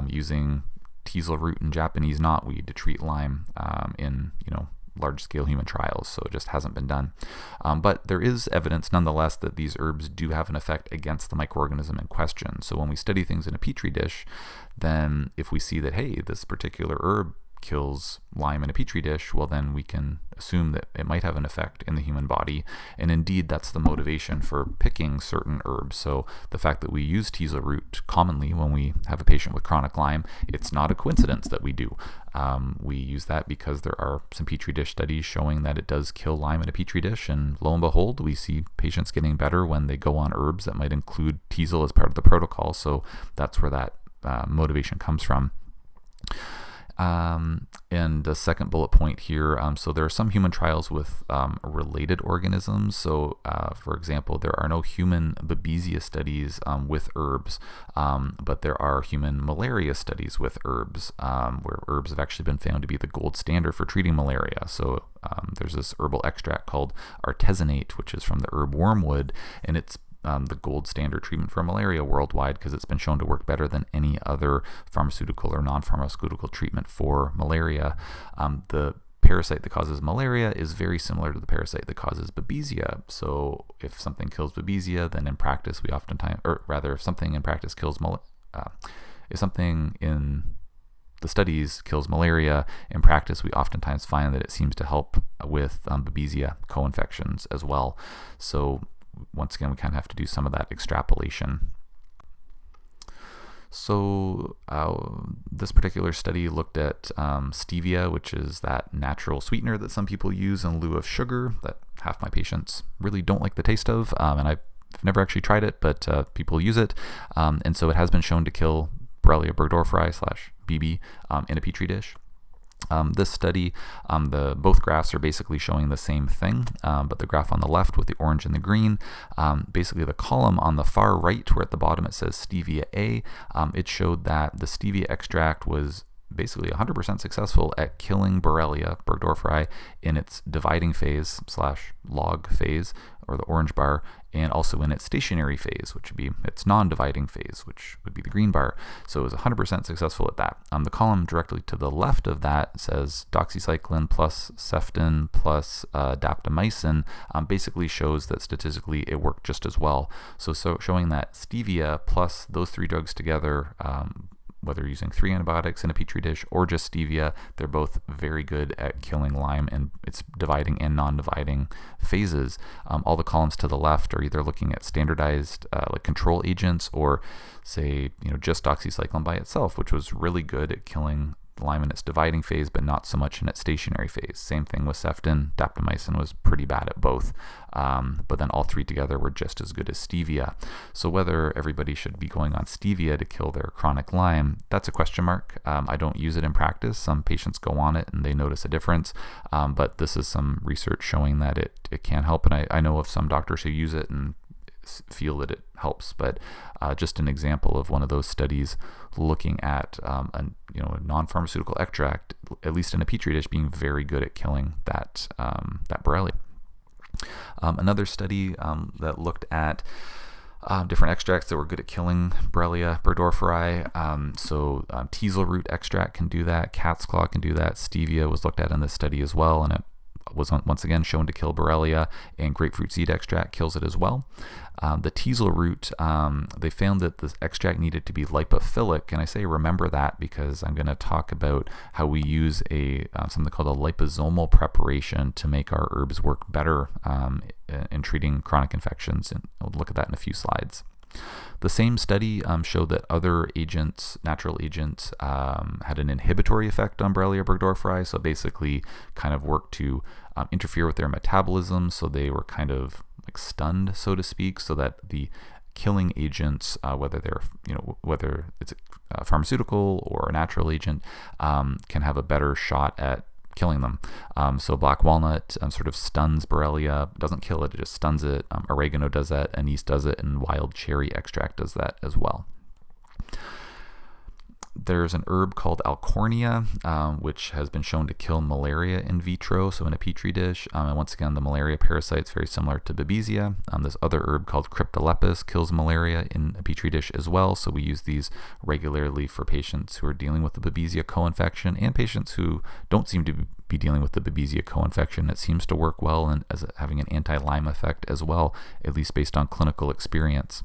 using teasel root and Japanese knotweed to treat Lyme in, large-scale human trials, so it just hasn't been done. But there is evidence, nonetheless, that these herbs do have an effect against the microorganism in question. So when we study things in a petri dish, then if we see that, hey, this particular herb kills Lyme in a petri dish, well, then we can assume that it might have an effect in the human body. And indeed, that's the motivation for picking certain herbs. So the fact that we use teasel root commonly when we have a patient with chronic Lyme, it's not a coincidence that we do. We use that because there are some petri dish studies showing that it does kill Lyme in a petri dish, and lo and behold, we see patients getting better when they go on herbs that might include teasel as part of the protocol. So that's where that motivation comes from. And the second bullet point here, so there are some human trials with related organisms. So, for example, there are no human babesia studies with herbs, but there are human malaria studies with herbs, where herbs have actually been found to be the gold standard for treating malaria. So there's this herbal extract called Arthas Innate, which is from the herb wormwood, and it's the gold standard treatment for malaria worldwide because it's been shown to work better than any other pharmaceutical or non-pharmaceutical treatment for malaria. The parasite that causes malaria is very similar to the parasite that causes babesia. So if something kills babesia, then in practice we oftentimes, or rather, if something in practice kills if something in the studies kills malaria, in practice we oftentimes find that it seems to help with babesia co-infections as well. So once again, we kind of have to do some of that extrapolation. So this particular study looked at stevia, which is that natural sweetener that some people use in lieu of sugar that half my patients really don't like the taste of, and I've never actually tried it, but people use it, and so it has been shown to kill Borrelia burgdorferi /BB in a petri dish. This study, both graphs are basically showing the same thing, but the graph on the left with the orange and the green, basically the column on the far right where at the bottom it says Stevia A, it showed that the stevia extract was basically 100% successful at killing Borrelia burgdorferi in its dividing phase / log phase, or the orange bar, and also in its stationary phase, which would be its non-dividing phase, which would be the green bar. So it was 100% successful at that. The column directly to the left of that says doxycycline plus ceftin plus daptomycin, basically shows that statistically it worked just as well. So showing that stevia plus those three drugs together, whether using 3 antibiotics in a petri dish or just stevia, they're both very good at killing Lyme in its dividing and non-dividing phases. All the columns to the left are either looking at standardized like control agents, or say just doxycycline by itself, which was really good at killing Lyme in its dividing phase, but not so much in its stationary phase. Same thing with ceftin. Daptomycin was pretty bad at both, but then all three together were just as good as stevia. So whether everybody should be going on stevia to kill their chronic Lyme, that's a question mark. I don't use it in practice. Some patients go on it and they notice a difference, but this is some research showing that it can help, and I know of some doctors who use it and feel that it helps, but just an example of one of those studies looking at a non-pharmaceutical extract, at least in a petri dish, being very good at killing that Borrelia. Another study that looked at different extracts that were good at killing Borrelia burgdorferi. Teasel root extract can do that. Cat's claw can do that. Stevia was looked at in this study as well, and it was once again shown to kill Borrelia, and grapefruit seed extract kills it as well. The teasel root, they found that the extract needed to be lipophilic, and I say remember that because I'm going to talk about how we use something called a liposomal preparation to make our herbs work better in treating chronic infections, and I'll look at that in a few slides. The same study showed that other agents, natural agents, had an inhibitory effect on Borrelia burgdorferi, so basically kind of worked to interfere with their metabolism, so they were kind of like stunned, so to speak, so that the killing agents, whether it's a pharmaceutical or a natural agent, can have a better shot at killing them. So black walnut sort of stuns Borrelia, doesn't kill it, it just stuns it. Oregano does that, anise does it, and wild cherry extract does that as well. There's an herb called Alcornia, which has been shown to kill malaria in vitro, so in a petri dish. And once again, the malaria parasite is very similar to Babesia. This other herb called Cryptolepis kills malaria in a petri dish as well, so we use these regularly for patients who are dealing with the Babesia co-infection and patients who don't seem to be dealing with the Babesia co-infection. It seems to work well and as having an anti-Lyme effect as well, at least based on clinical experience.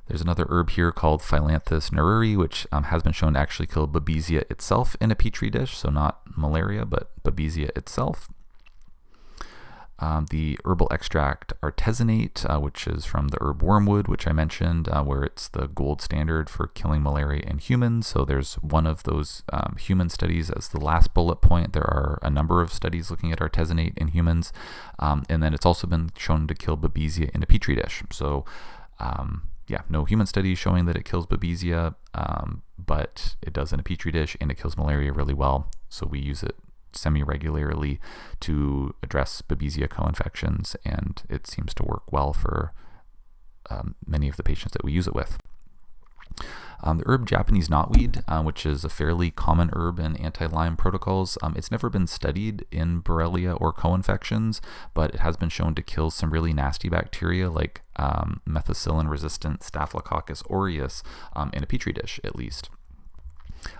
There's another herb here called Phyllanthus neruri, which has been shown to actually kill Babesia itself in a petri dish, so not malaria, but Babesia itself. The herbal extract Arthas Innate, which is from the herb wormwood, which I mentioned, where it's the gold standard for killing malaria in humans. So there's one of those human studies as the last bullet point. There are a number of studies looking at Arthas Innate in humans, and then it's also been shown to kill Babesia in a petri dish. So no human studies showing that it kills Babesia, but it does in a petri dish, and it kills malaria really well. So we use it semi-regularly to address Babesia co-infections, and it seems to work well for many of the patients that we use it with. The herb Japanese knotweed, which is a fairly common herb in anti-Lyme protocols, it's never been studied in Borrelia or co-infections, but it has been shown to kill some really nasty bacteria like methicillin-resistant Staphylococcus aureus in a petri dish, at least.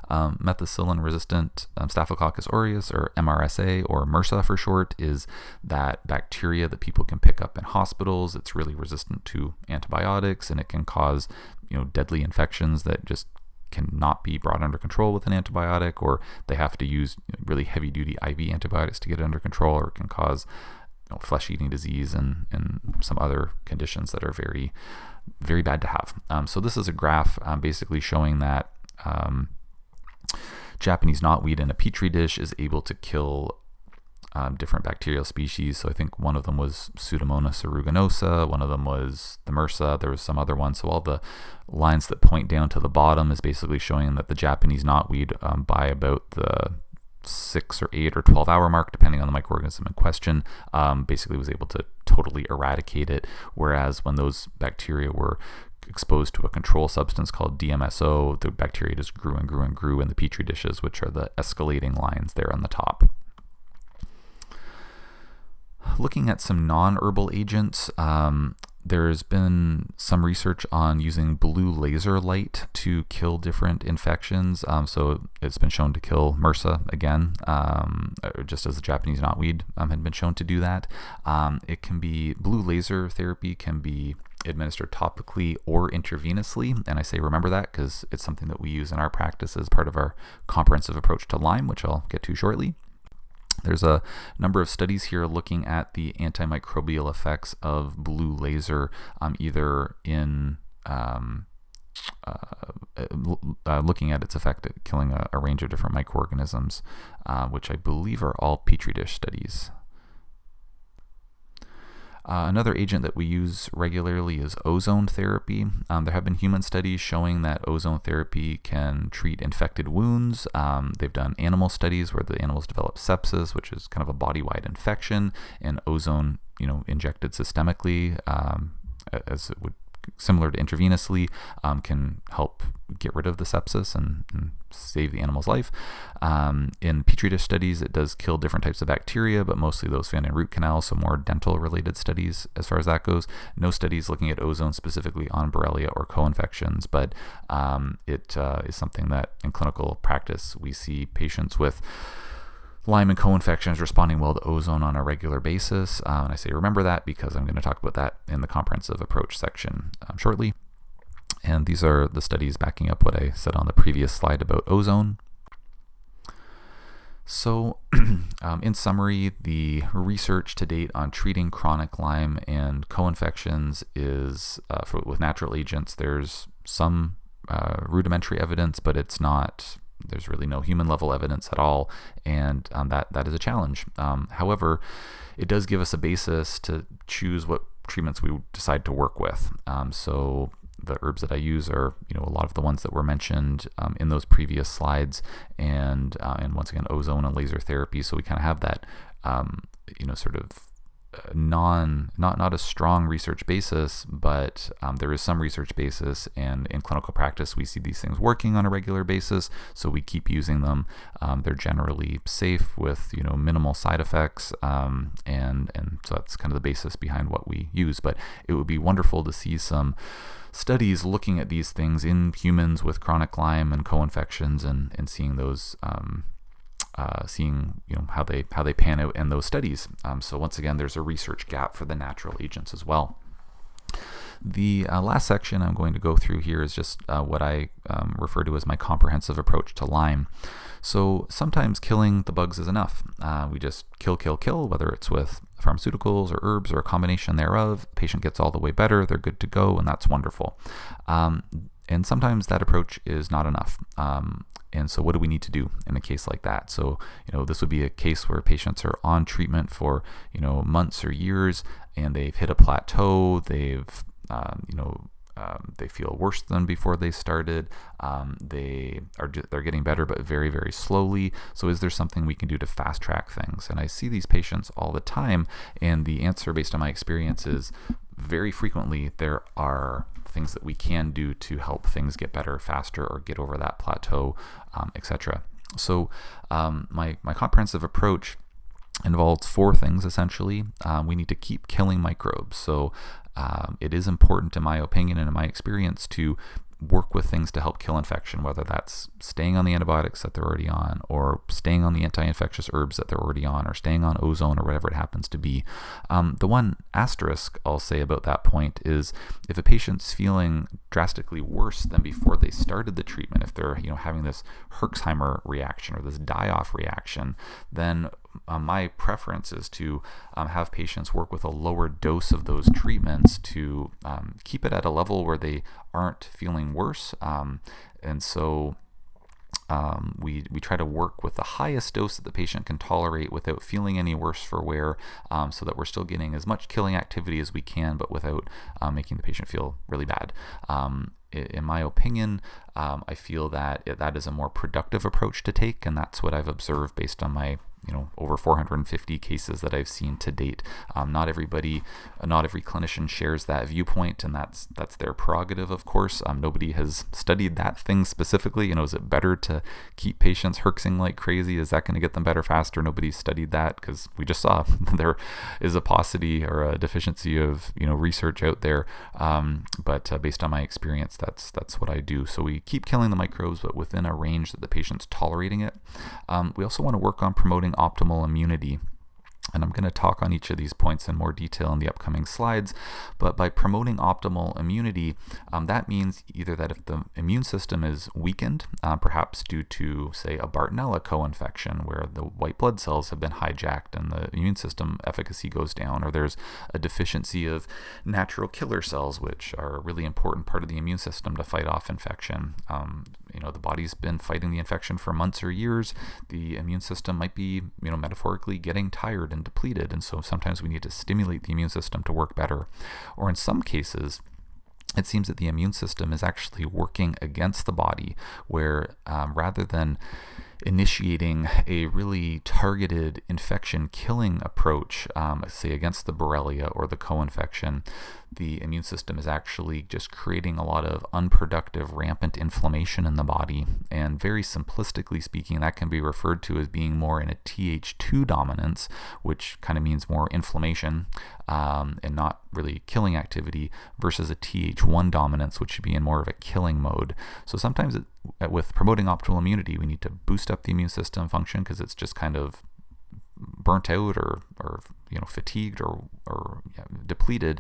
Methicillin-resistant Staphylococcus aureus, or MRSA, or MRSA for short, is that bacteria that people can pick up in hospitals. It's really resistant to antibiotics, and it can cause deadly infections that just cannot be brought under control with an antibiotic, or they have to use really heavy-duty IV antibiotics to get it under control, or it can cause flesh-eating disease and some other conditions that are very, very bad to have. So this is a graph basically showing that Japanese knotweed in a petri dish is able to kill different bacterial species. So I think one of them was Pseudomonas aeruginosa, one of them was the MRSA, there was some other one. So all the lines that point down to the bottom is basically showing that the Japanese knotweed by about the 6 or 8 or 12 hour mark, depending on the microorganism in question, basically was able to totally eradicate it. Whereas when those bacteria were exposed to a control substance called DMSO, the bacteria just grew and grew and grew in the petri dishes, which are the escalating lines there on the top. Looking at some non-herbal agents, there's been some research on using blue laser light to kill different infections. So it's been shown to kill MRSA again, just as the Japanese knotweed had been shown to do that. It can be, blue laser therapy can be administered topically or intravenously, and I say remember that because it's something that we use in our practice as part of our comprehensive approach to Lyme, which I'll get to shortly. There's a number of studies here looking at the antimicrobial effects of blue laser, either in looking at its effect at killing a range of different microorganisms, which I believe are all petri dish studies. Another agent that we use regularly is ozone therapy. There have been human studies showing that ozone therapy can treat infected wounds. They've done animal studies where the animals develop sepsis, which is kind of a body-wide infection, and ozone, injected systemically, as it would, similar to intravenously, can help get rid of the sepsis and save the animal's life. In petri dish studies, it does kill different types of bacteria, but mostly those found in root canals, so more dental-related studies as far as that goes. No studies looking at ozone specifically on Borrelia or co-infections, but it is something that in clinical practice we see patients with Lyme and co-infections responding well to ozone on a regular basis. And I say remember that because I'm going to talk about that in the comprehensive approach section shortly. And these are the studies backing up what I said on the previous slide about ozone. So in summary, the research to date on treating chronic Lyme and co-infections is with natural agents. There's some rudimentary evidence, but there's really no human level evidence at all, and that is a challenge. However, it does give us a basis to choose what treatments we decide to work with. So the herbs that I use are, a lot of the ones that were mentioned in those previous slides, and once again, ozone and laser therapy. So we kind of have that, sort of not a strong research basis, but there is some research basis, and in clinical practice we see these things working on a regular basis, so we keep using them. They're generally safe with minimal side effects, and so that's kind of the basis behind what we use. But it would be wonderful to see some studies looking at these things in humans with chronic Lyme and co-infections, and seeing those how they pan out in those studies. So once again, there's a research gap for the natural agents as well. The last section I'm going to go through here is just what I refer to as my comprehensive approach to Lyme. So sometimes killing the bugs is enough. We just kill, whether it's with pharmaceuticals or herbs or a combination thereof. The patient gets all the way better, they're good to go, and that's wonderful. And sometimes that approach is not enough. And so what do we need to do in a case like that? So, this would be a case where patients are on treatment for, months or years, and they've hit a plateau. They've, they feel worse than before they started. They're getting better, but very, very slowly. So is there something we can do to fast track things? And I see these patients all the time, and the answer based on my experience is very frequently there are things that we can do to help things get better faster or get over that plateau, etc. So my comprehensive approach involves 4 things essentially. We need to keep killing microbes. So it is important, in my opinion and in my experience, to work with things to help kill infection, whether that's staying on the antibiotics that they're already on, or staying on the anti-infectious herbs that they're already on, or staying on ozone, or whatever it happens to be. The one asterisk I'll say about that point is if a patient's feeling drastically worse than before they started the treatment, if they're having this Herxheimer reaction or this die-off reaction, then my preference is to have patients work with a lower dose of those treatments to keep it at a level where they aren't feeling worse. And so we try to work with the highest dose that the patient can tolerate without feeling any worse for wear, so that we're still getting as much killing activity as we can, but without making the patient feel really bad. In my opinion, I feel that that is a more productive approach to take, and that's what I've observed based on my over 450 cases that I've seen to date. Not every clinician shares that viewpoint, and that's their prerogative, of course. Nobody has studied that thing specifically. Is it better to keep patients herxing like crazy? Is that going to get them better faster? Nobody's studied that, because we just saw there is a paucity or a deficiency of research out there. But based on my experience, that's what I do. So we keep killing the microbes, but within a range that the patient's tolerating it. We also want to work on promoting optimal immunity. And I'm going to talk on each of these points in more detail in the upcoming slides. But by promoting optimal immunity, that means either that if the immune system is weakened, perhaps due to, say, a Bartonella co-infection where the white blood cells have been hijacked and the immune system efficacy goes down, or there's a deficiency of natural killer cells, which are a really important part of the immune system to fight off infection. The body's been fighting the infection for months or years. The immune system might be, metaphorically getting tired and depleted, and so sometimes we need to stimulate the immune system to work better. Or in some cases, it seems that the immune system is actually working against the body, where rather than initiating a really targeted infection killing approach, say against the Borrelia or the co-infection, the immune system is actually just creating a lot of unproductive, rampant inflammation in the body. And very simplistically speaking, that can be referred to as being more in a Th2 dominance, which kind of means more inflammation and not really killing activity, versus a Th1 dominance, which should be in more of a killing mode. So sometimes with promoting optimal immunity, we need to boost up the immune system function, because it's just kind of burnt out or fatigued or depleted,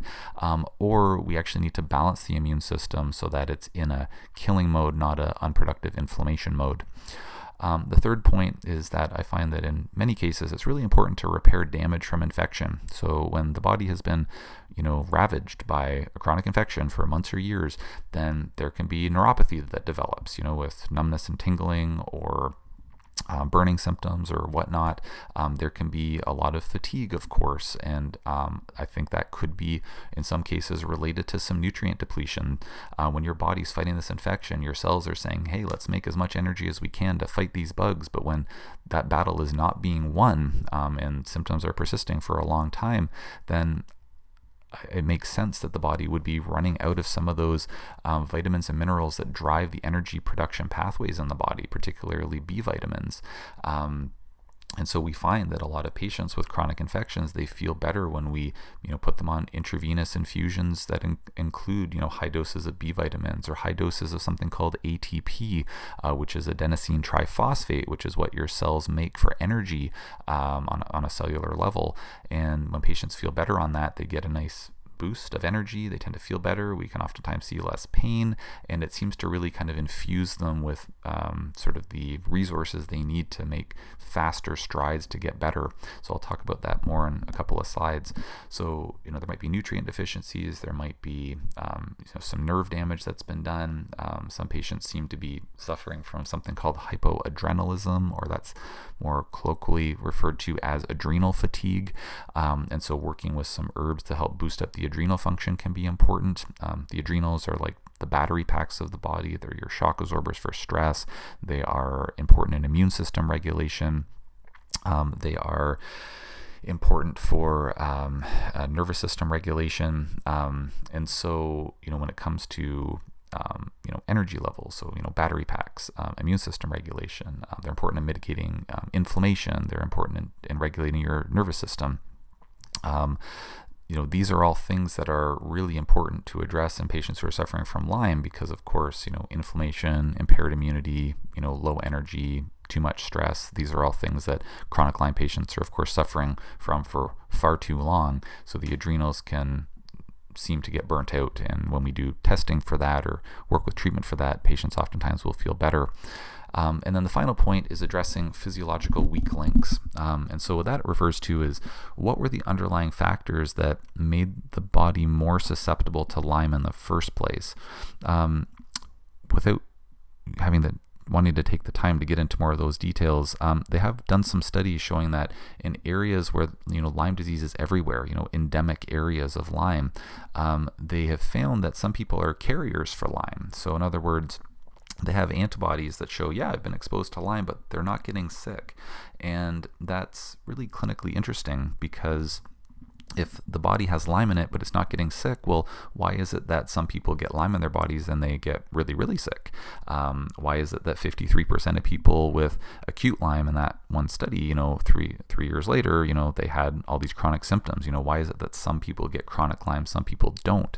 or we actually need to balance the immune system so that it's in a killing mode, not a unproductive inflammation mode. The third point is that I find that in many cases it's really important to repair damage from infection. So when the body has been, ravaged by a chronic infection for months or years, then there can be neuropathy that develops, with numbness and tingling or burning symptoms or whatnot. There can be a lot of fatigue, of course, and I think that could be in some cases related to some nutrient depletion. When your body's fighting this infection, your cells are saying, hey, let's make as much energy as we can to fight these bugs. But when that battle is not being won and symptoms are persisting for a long time, then it makes sense that the body would be running out of some of those vitamins and minerals that drive the energy production pathways in the body, particularly B vitamins. And so we find that a lot of patients with chronic infections, they feel better when we, put them on intravenous infusions that include, high doses of B vitamins or high doses of something called ATP, which is adenosine triphosphate, which is what your cells make for energy on a cellular level. And when patients feel better on that, they get a nice boost of energy. They tend to feel better. We can oftentimes see less pain, and it seems to really kind of infuse them with sort of the resources they need to make faster strides to get better. So I'll talk about that more in a couple of slides. So there might be nutrient deficiencies. There might be some nerve damage that's been done. Some patients seem to be suffering from something called hypoadrenalism, or that's more colloquially referred to as adrenal fatigue. And so working with some herbs to help boost up the adrenal function can be important. The adrenals are like the battery packs of the body. They're your shock absorbers for stress. They are important in immune system regulation. They are important for nervous system regulation. And so, when it comes to energy levels, so battery packs, immune system regulation, they're important in mitigating inflammation. They're important in regulating your nervous system. These are all things that are really important to address in patients who are suffering from Lyme because, of course, inflammation, impaired immunity, low energy, too much stress. These are all things that chronic Lyme patients are, of course, suffering from for far too long. So the adrenals can seem to get burnt out. And when we do testing for that or work with treatment for that, patients oftentimes will feel better. And then the final point is addressing physiological weak links. And so what that refers to is what were the underlying factors that made the body more susceptible to Lyme in the first place? Without wanting to take the time to get into more of those details, they have done some studies showing that in areas where Lyme disease is everywhere, endemic areas of Lyme, they have found that some people are carriers for Lyme. So in other words, they have antibodies that show, I've been exposed to Lyme, but they're not getting sick. And that's really clinically interesting because if the body has Lyme in it, but it's not getting sick, well, why is it that some people get Lyme in their bodies and they get really, really sick? Why is it that 53% of people with acute Lyme in that one study, 3 years later, they had all these chronic symptoms? Why is it that some people get chronic Lyme, some people don't?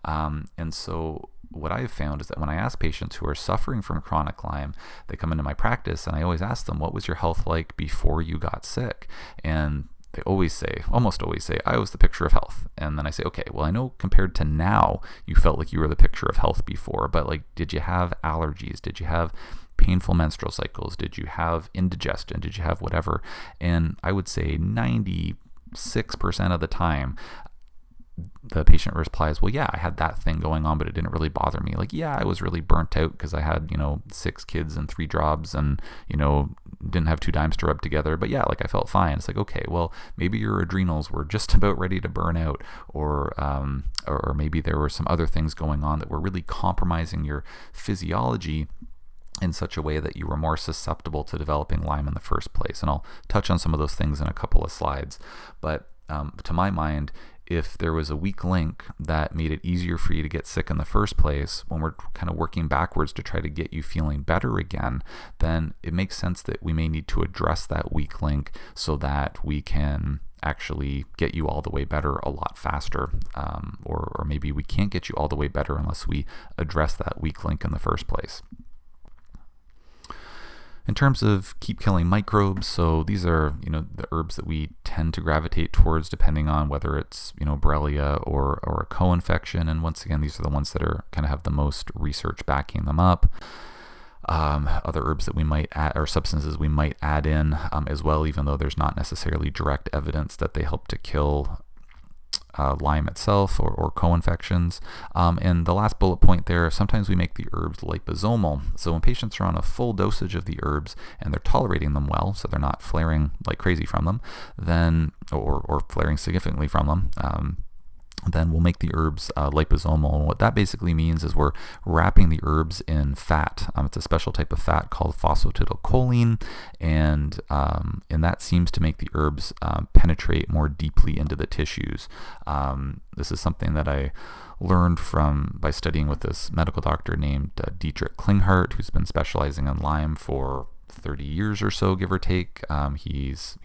And so what I have found is that when I ask patients who are suffering from chronic Lyme, they come into my practice and I always ask them, what was your health like before you got sick? And they almost always say, I was the picture of health. And then I say, okay, well, I know compared to now, you felt like you were the picture of health before, but did you have allergies? Did you have painful menstrual cycles? Did you have indigestion? Did you have whatever? And I would say 96% of the time, the patient replies, well, I had that thing going on, but it didn't really bother me. I was really burnt out because I had, 6 kids and 3 jobs and, didn't have 2 dimes to rub together. But I felt fine. It's okay, well, maybe your adrenals were just about ready to burn out, or maybe there were some other things going on that were really compromising your physiology in such a way that you were more susceptible to developing Lyme in the first place. And I'll touch on some of those things in a couple of slides. But to my mind, if there was a weak link that made it easier for you to get sick in the first place, when we're kind of working backwards to try to get you feeling better again, then it makes sense that we may need to address that weak link so that we can actually get you all the way better a lot faster. Or maybe we can't get you all the way better unless we address that weak link in the first place. In terms of keep killing microbes, so these are, the herbs that we tend to gravitate towards depending on whether it's, Borrelia or a co-infection. And once again, these are the ones that are kind of have the most research backing them up. Other herbs that we might add, or substances we might add in as well, even though there's not necessarily direct evidence that they help to kill Lyme itself or co-infections. And the last bullet point there, sometimes we make the herbs liposomal. So when patients are on a full dosage of the herbs and they're tolerating them well, so they're not flaring like crazy from them, then or flaring significantly from them, then we'll make the herbs liposomal. And what that basically means is we're wrapping the herbs in fat. It's a special type of fat called phosphatidylcholine, and that seems to make the herbs penetrate more deeply into the tissues. This is something that I learned by studying with this medical doctor named Dietrich Klinghardt, who's been specializing in Lyme for 30 years or so, give or take. He's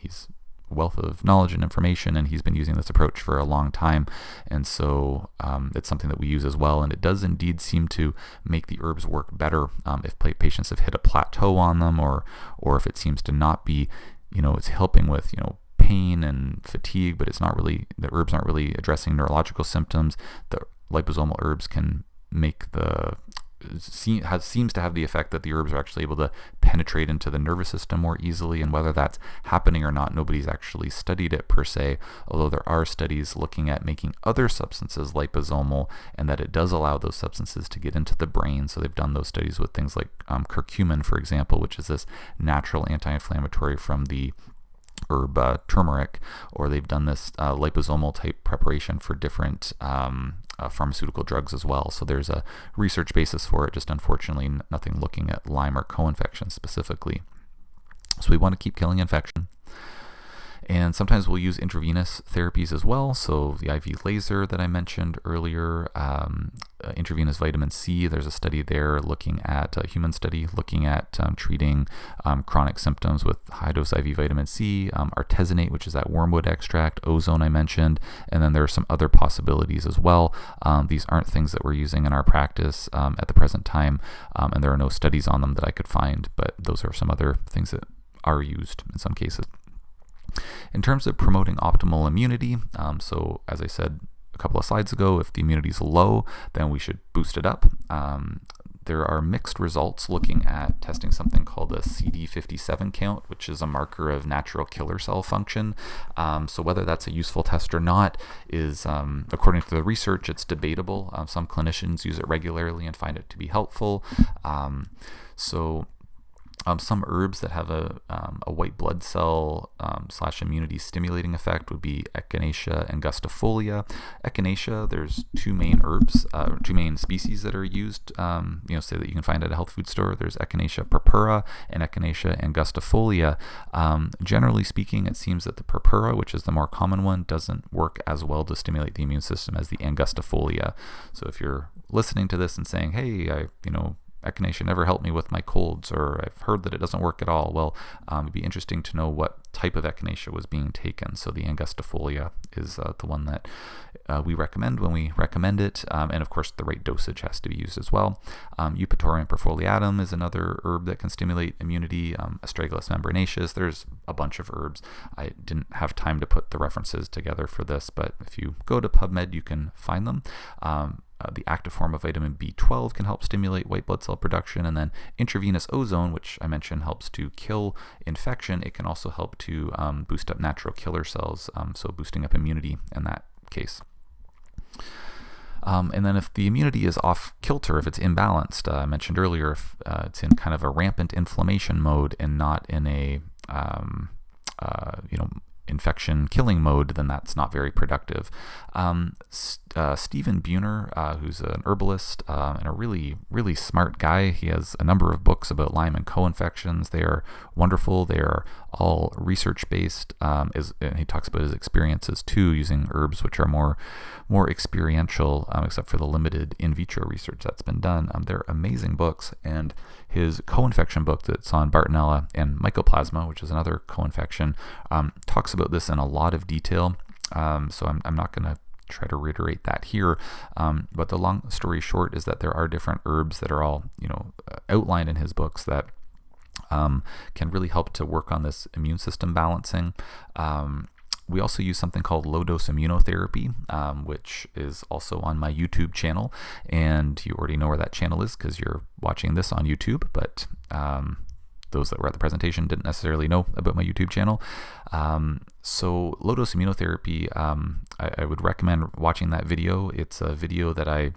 wealth of knowledge and information, and he's been using this approach for a long time, and so it's something that we use as well, and it does indeed seem to make the herbs work better if patients have hit a plateau on them, or if it seems to not be, it's helping with pain and fatigue, but the herbs aren't really addressing neurological symptoms. The liposomal herbs can seems to have the effect that the herbs are actually able to penetrate into the nervous system more easily, and whether that's happening or not, nobody's actually studied it per se, although there are studies looking at making other substances liposomal, and that it does allow those substances to get into the brain. So they've done those studies with things like curcumin, for example, which is this natural anti-inflammatory from the herb turmeric, or they've done this liposomal type preparation for different pharmaceutical drugs as well. So there's a research basis for it, just unfortunately nothing looking at Lyme or co-infection specifically. So we want to keep killing infection. And sometimes we'll use intravenous therapies as well. So the IV laser that I mentioned earlier, intravenous vitamin C, there's a study there a human study looking at treating chronic symptoms with high-dose IV vitamin C, Arthas Innate, which is that wormwood extract, ozone I mentioned, and then there are some other possibilities as well. These aren't things that we're using in our practice at the present time, and there are no studies on them that I could find, but those are some other things that are used in some cases. In terms of promoting optimal immunity, so as I said a couple of slides ago, if the immunity is low, then we should boost it up. There are mixed results looking at testing something called a CD57 count, which is a marker of natural killer cell function. So whether that's a useful test or not is, according to the research, it's debatable. Some clinicians use it regularly and find it to be helpful. Some herbs that have a white blood cell / immunity stimulating effect would be Echinacea and Angustifolia. Echinacea, there's two main species that are used, say that you can find at a health food store. There's Echinacea purpura and Echinacea angustifolia. Generally speaking, it seems that the purpura, which is the more common one, doesn't work as well to stimulate the immune system as the angustifolia. So if you're listening to this and saying, hey, Echinacea never helped me with my colds, or I've heard that it doesn't work at all. Well, it'd be interesting to know what type of Echinacea was being taken. So the Angustifolia is the one that we recommend when we recommend it, and of course the right dosage has to be used as well. Eupatorium perfoliatum is another herb that can stimulate immunity. Astragalus membranaceus. There's a bunch of herbs. I didn't have time to put the references together for this, but if you go to PubMed, you can find them. The active form of vitamin B12 can help stimulate white blood cell production, and then intravenous ozone, which I mentioned helps to kill infection. It can also help to boost up natural killer cells, so boosting up immunity in that case. And then if the immunity is off kilter, if it's imbalanced, I mentioned earlier, if it's in kind of a rampant inflammation mode and not in a infection killing mode, then that's not very productive. Stephen Buhner, who's an herbalist and a really, really smart guy, he has a number of books about Lyme and co-infections. They are wonderful. They are all research-based, and he talks about his experiences too, using herbs which are more experiential, except for the limited in vitro research that's been done. They're amazing books, and his co-infection book that's on Bartonella and Mycoplasma, which is another co-infection, talks about this in a lot of detail. So I'm not going to try to reiterate that here, but the long story short is that there are different herbs that are all outlined in his books that can really help to work on this immune system balancing. We also use something called low-dose immunotherapy, which is also on my YouTube channel, and you already know where that channel is because you're watching this on YouTube, but those that were at the presentation didn't necessarily know about my YouTube channel. So low-dose immunotherapy, I would recommend watching that video. It's a video that I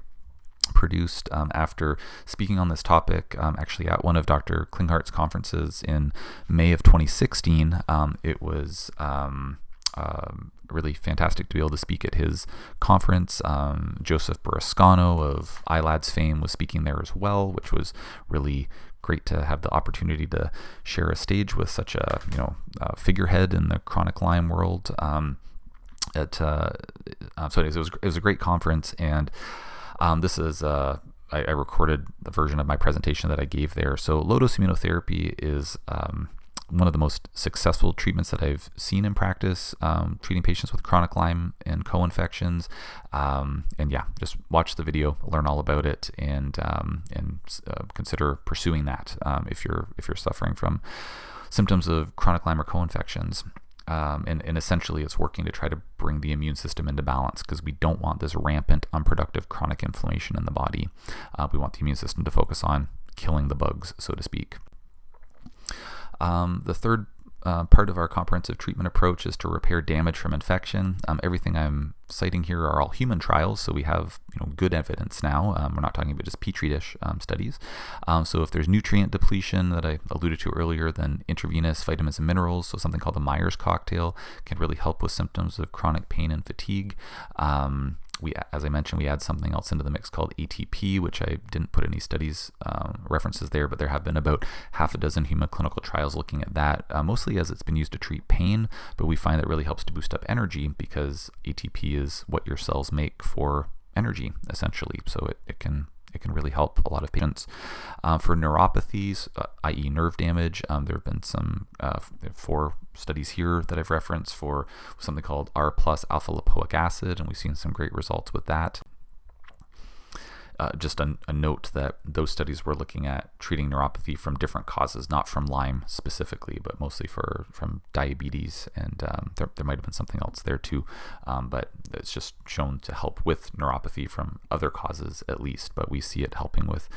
produced after speaking on this topic, actually at one of Dr. Klinghart's conferences in May of 2016. It was really fantastic to be able to speak at his conference. Joseph Burrascano of iLads fame was speaking there as well, which was really great to have the opportunity to share a stage with such a figurehead in the chronic Lyme world. So anyways, it was a great conference, and this is I recorded the version of my presentation that I gave there. So low-dose immunotherapy is one of the most successful treatments that I've seen in practice, treating patients with chronic Lyme and co-infections. And yeah, just watch the video, learn all about it, and consider pursuing that if you're suffering from symptoms of chronic Lyme or co-infections. And essentially it's working to try to bring the immune system into balance, because we don't want this rampant, unproductive chronic inflammation in the body. We want the immune system to focus on killing the bugs, so to speak. The third part of our comprehensive treatment approach is to repair damage from infection. Everything I'm citing here are all human trials, so we have good evidence now. We're not talking about just petri dish studies. So if there's nutrient depletion that I alluded to earlier, then intravenous vitamins and minerals, so something called the Myers cocktail, can really help with symptoms of chronic pain and fatigue. As I mentioned, we add something else into the mix called ATP, which I didn't put any studies references there, but there have been about half a dozen human clinical trials looking at that, mostly as it's been used to treat pain, but we find that really helps to boost up energy, because ATP is what your cells make for energy, essentially. So it can really help a lot of patients. For neuropathies, i.e. nerve damage, there have been some 4 studies here that I've referenced for something called R+ alpha lipoic acid, and we've seen some great results with that. Just a note that those studies were looking at treating neuropathy from different causes, not from Lyme specifically, but mostly from diabetes, and there might have been something else there too, but it's just shown to help with neuropathy from other causes at least, but we see it helping with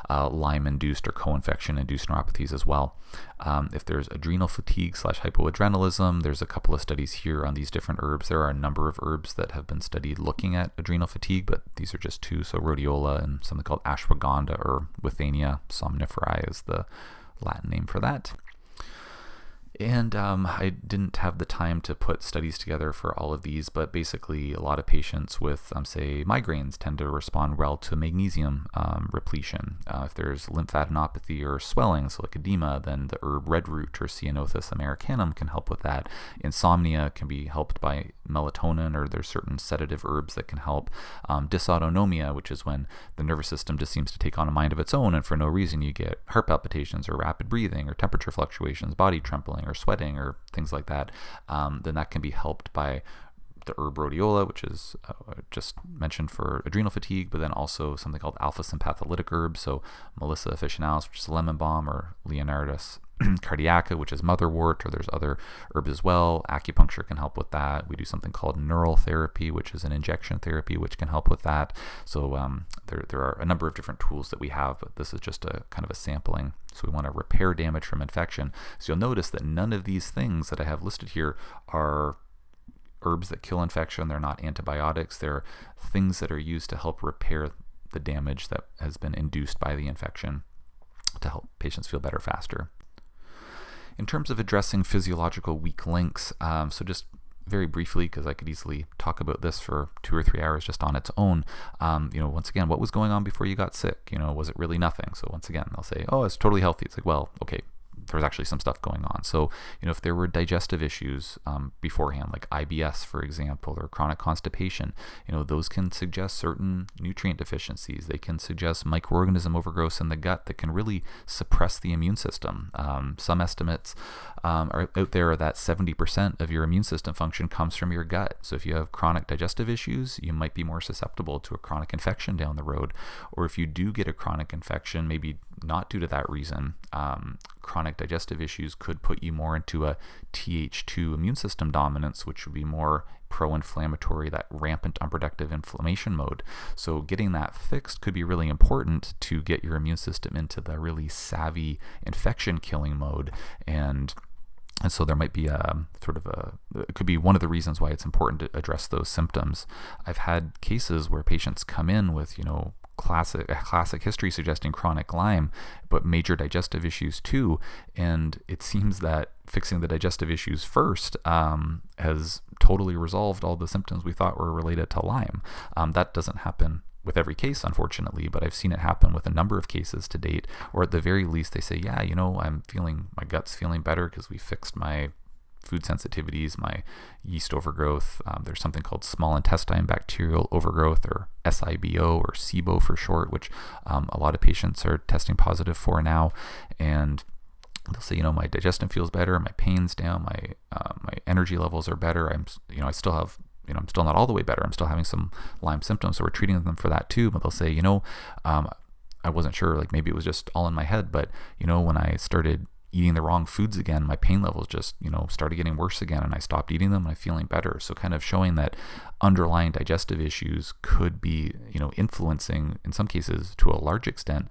Lyme-induced or co-infection-induced neuropathies as well. If there's adrenal fatigue / hypoadrenalism, there's a couple of studies here on these different herbs. There are a number of herbs that have been studied looking at adrenal fatigue, but these are just 2, so rhodiola and something called ashwagandha, or Withania somniferae is the Latin name for that. And I didn't have the time to put studies together for all of these, but basically a lot of patients with, say, migraines tend to respond well to magnesium repletion. If there's lymphadenopathy or swelling, so like edema, then the herb red root or Ceanothus americanum can help with that. Insomnia can be helped by melatonin, or there's certain sedative herbs that can help. Dysautonomia, which is when the nervous system just seems to take on a mind of its own, and for no reason you get heart palpitations or rapid breathing or temperature fluctuations, body trembling or sweating or things like that, then that can be helped by the herb rhodiola, which is just mentioned for adrenal fatigue, but then also something called alpha sympatholytic herbs, so Melissa officinalis, which is lemon balm, or Leonardus cardiaca, which is motherwort, or there's other herbs as well. Acupuncture can help with that. We do something called neural therapy, which is an injection therapy, which can help with that. So there are a number of different tools that we have, but this is just a kind of a sampling. So we want to repair damage from infection. So you'll notice that none of these things that I have listed here are herbs that kill infection. They're not antibiotics. They're things that are used to help repair the damage that has been induced by the infection, to help patients feel better faster. In terms of addressing physiological weak links, so just very briefly, because I could easily talk about this for 2 or 3 hours just on its own, once again, what was going on before you got sick? Was it really nothing? So once again, they'll say, oh, it's totally healthy. It's like, well, okay, there's actually some stuff going on. So, if there were digestive issues beforehand, like IBS, for example, or chronic constipation, those can suggest certain nutrient deficiencies. They can suggest microorganism overgrowth in the gut that can really suppress the immune system. Some estimates are out there that 70% of your immune system function comes from your gut. So if you have chronic digestive issues, you might be more susceptible to a chronic infection down the road. Or if you do get a chronic infection, maybe not due to that reason. Chronic digestive issues could put you more into a Th2 immune system dominance, which would be more pro-inflammatory, that rampant unproductive inflammation mode. So getting that fixed could be really important to get your immune system into the really savvy infection killing mode. And so there might be it could be one of the reasons why it's important to address those symptoms. I've had cases where patients come in with, classic history suggesting chronic Lyme, but major digestive issues too. And it seems that fixing the digestive issues first has totally resolved all the symptoms we thought were related to Lyme. That doesn't happen with every case, unfortunately, but I've seen it happen with a number of cases to date, or at the very least they say, yeah, my gut's feeling better because we fixed my food sensitivities, my yeast overgrowth. There's something called small intestine bacterial overgrowth, or SIBO, or SIBO for short, which a lot of patients are testing positive for now. And they'll say, my digestion feels better, my pain's down, my energy levels are better. I still have, I'm still not all the way better. I'm still having some Lyme symptoms, so we're treating them for that too. But they'll say, I wasn't sure, like maybe it was just all in my head, but when I started eating the wrong foods again, my pain levels just, started getting worse again, and I stopped eating them and I'm feeling better. So kind of showing that underlying digestive issues could be, influencing, in some cases to a large extent,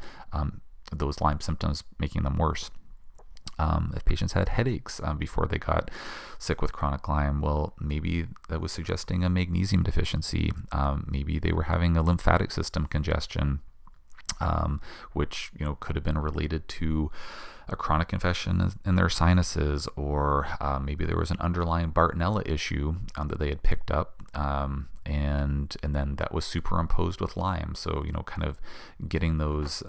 those Lyme symptoms, making them worse. If patients had headaches before they got sick with chronic Lyme, well, maybe that was suggesting a magnesium deficiency. Maybe they were having a lymphatic system congestion, which could have been related to a chronic infection in their sinuses, or maybe there was an underlying Bartonella issue that they had picked up, and then that was superimposed with Lyme. So kind of getting those.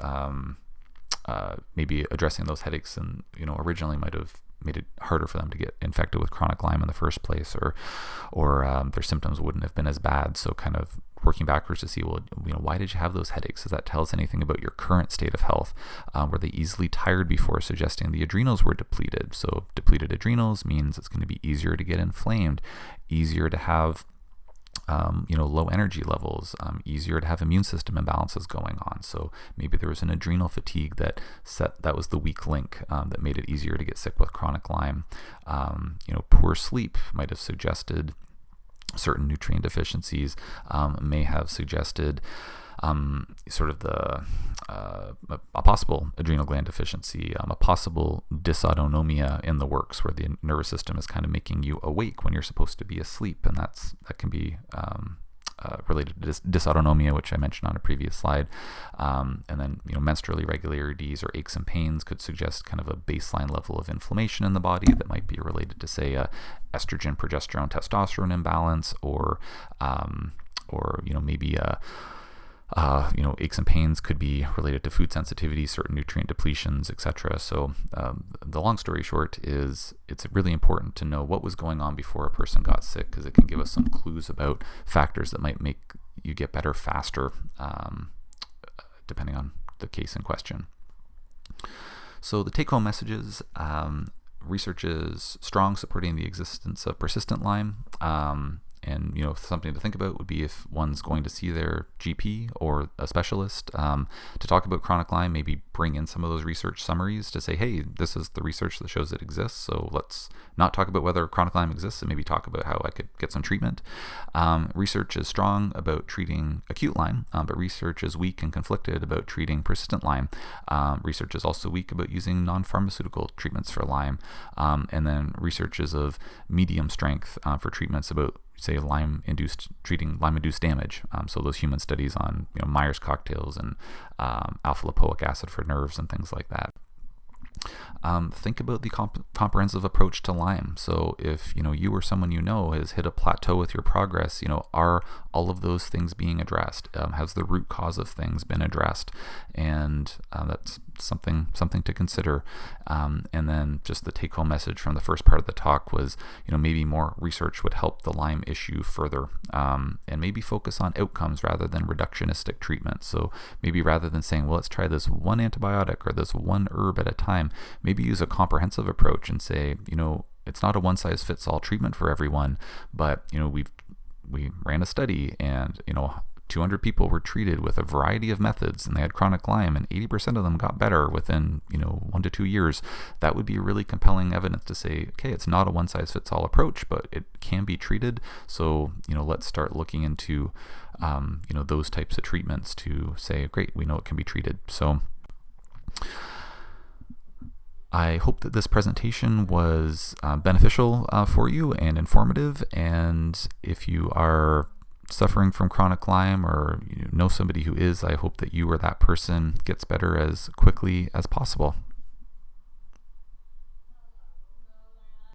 Maybe addressing those headaches, and originally might have made it harder for them to get infected with chronic Lyme in the first place, or their symptoms wouldn't have been as bad. So kind of working backwards to see, well, why did you have those headaches? Does that tell us anything about your current state of health? Were they easily tired before, suggesting the adrenals were depleted? So depleted adrenals means it's going to be easier to get inflamed, easier to have low energy levels, easier to have immune system imbalances going on. So maybe there was an adrenal fatigue that was the weak link that made it easier to get sick with chronic Lyme. Poor sleep might have suggested certain nutrient deficiencies, may have suggested sort of a possible adrenal gland deficiency, a possible dysautonomia in the works, where the nervous system is kind of making you awake when you're supposed to be asleep, and that can be related to dysautonomia, which I mentioned on a previous slide. And then menstrual irregularities or aches and pains could suggest kind of a baseline level of inflammation in the body that might be related to, say, a estrogen, progesterone, testosterone imbalance, or maybe aches and pains could be related to food sensitivity, certain nutrient depletions, etc. So the long story short is it's really important to know what was going on before a person got sick, because it can give us some clues about factors that might make you get better faster, depending on the case in question. So the take-home messages: research is strong supporting the existence of persistent Lyme. And something to think about would be if one's going to see their GP or a specialist to talk about chronic Lyme, maybe bring in some of those research summaries to say, hey, this is the research that shows it exists, so let's not talk about whether chronic Lyme exists and maybe talk about how I could get some treatment. Research is strong about treating acute Lyme, but research is weak and conflicted about treating persistent Lyme. Research is also weak about using non-pharmaceutical treatments for Lyme, and then research is of medium strength for treatments about, say, treating Lyme-induced damage. So those human studies on Myers cocktails and alpha-lipoic acid for nerves and things like that. Think about the comprehensive approach to Lyme. So if you or someone has hit a plateau with your progress, are all of those things being addressed? Has the root cause of things been addressed? And that's something to consider. And then just the take-home message from the first part of the talk was, maybe more research would help the Lyme issue further, and maybe focus on outcomes rather than reductionistic treatment. So maybe rather than saying, well, let's try this one antibiotic or this one herb at a time, maybe use a comprehensive approach and say, it's not a one-size-fits-all treatment for everyone, but we ran a study, and 200 people were treated with a variety of methods and they had chronic Lyme and 80% of them got better within 1 to 2 years, that would be really compelling evidence to say, okay, it's not a one-size-fits-all approach, but it can be treated. So let's start looking into those types of treatments to say, great, we know it can be treated. So I hope that this presentation was beneficial for you and informative. And if you are suffering from chronic Lyme or know somebody who is, I hope that you or that person gets better as quickly as possible.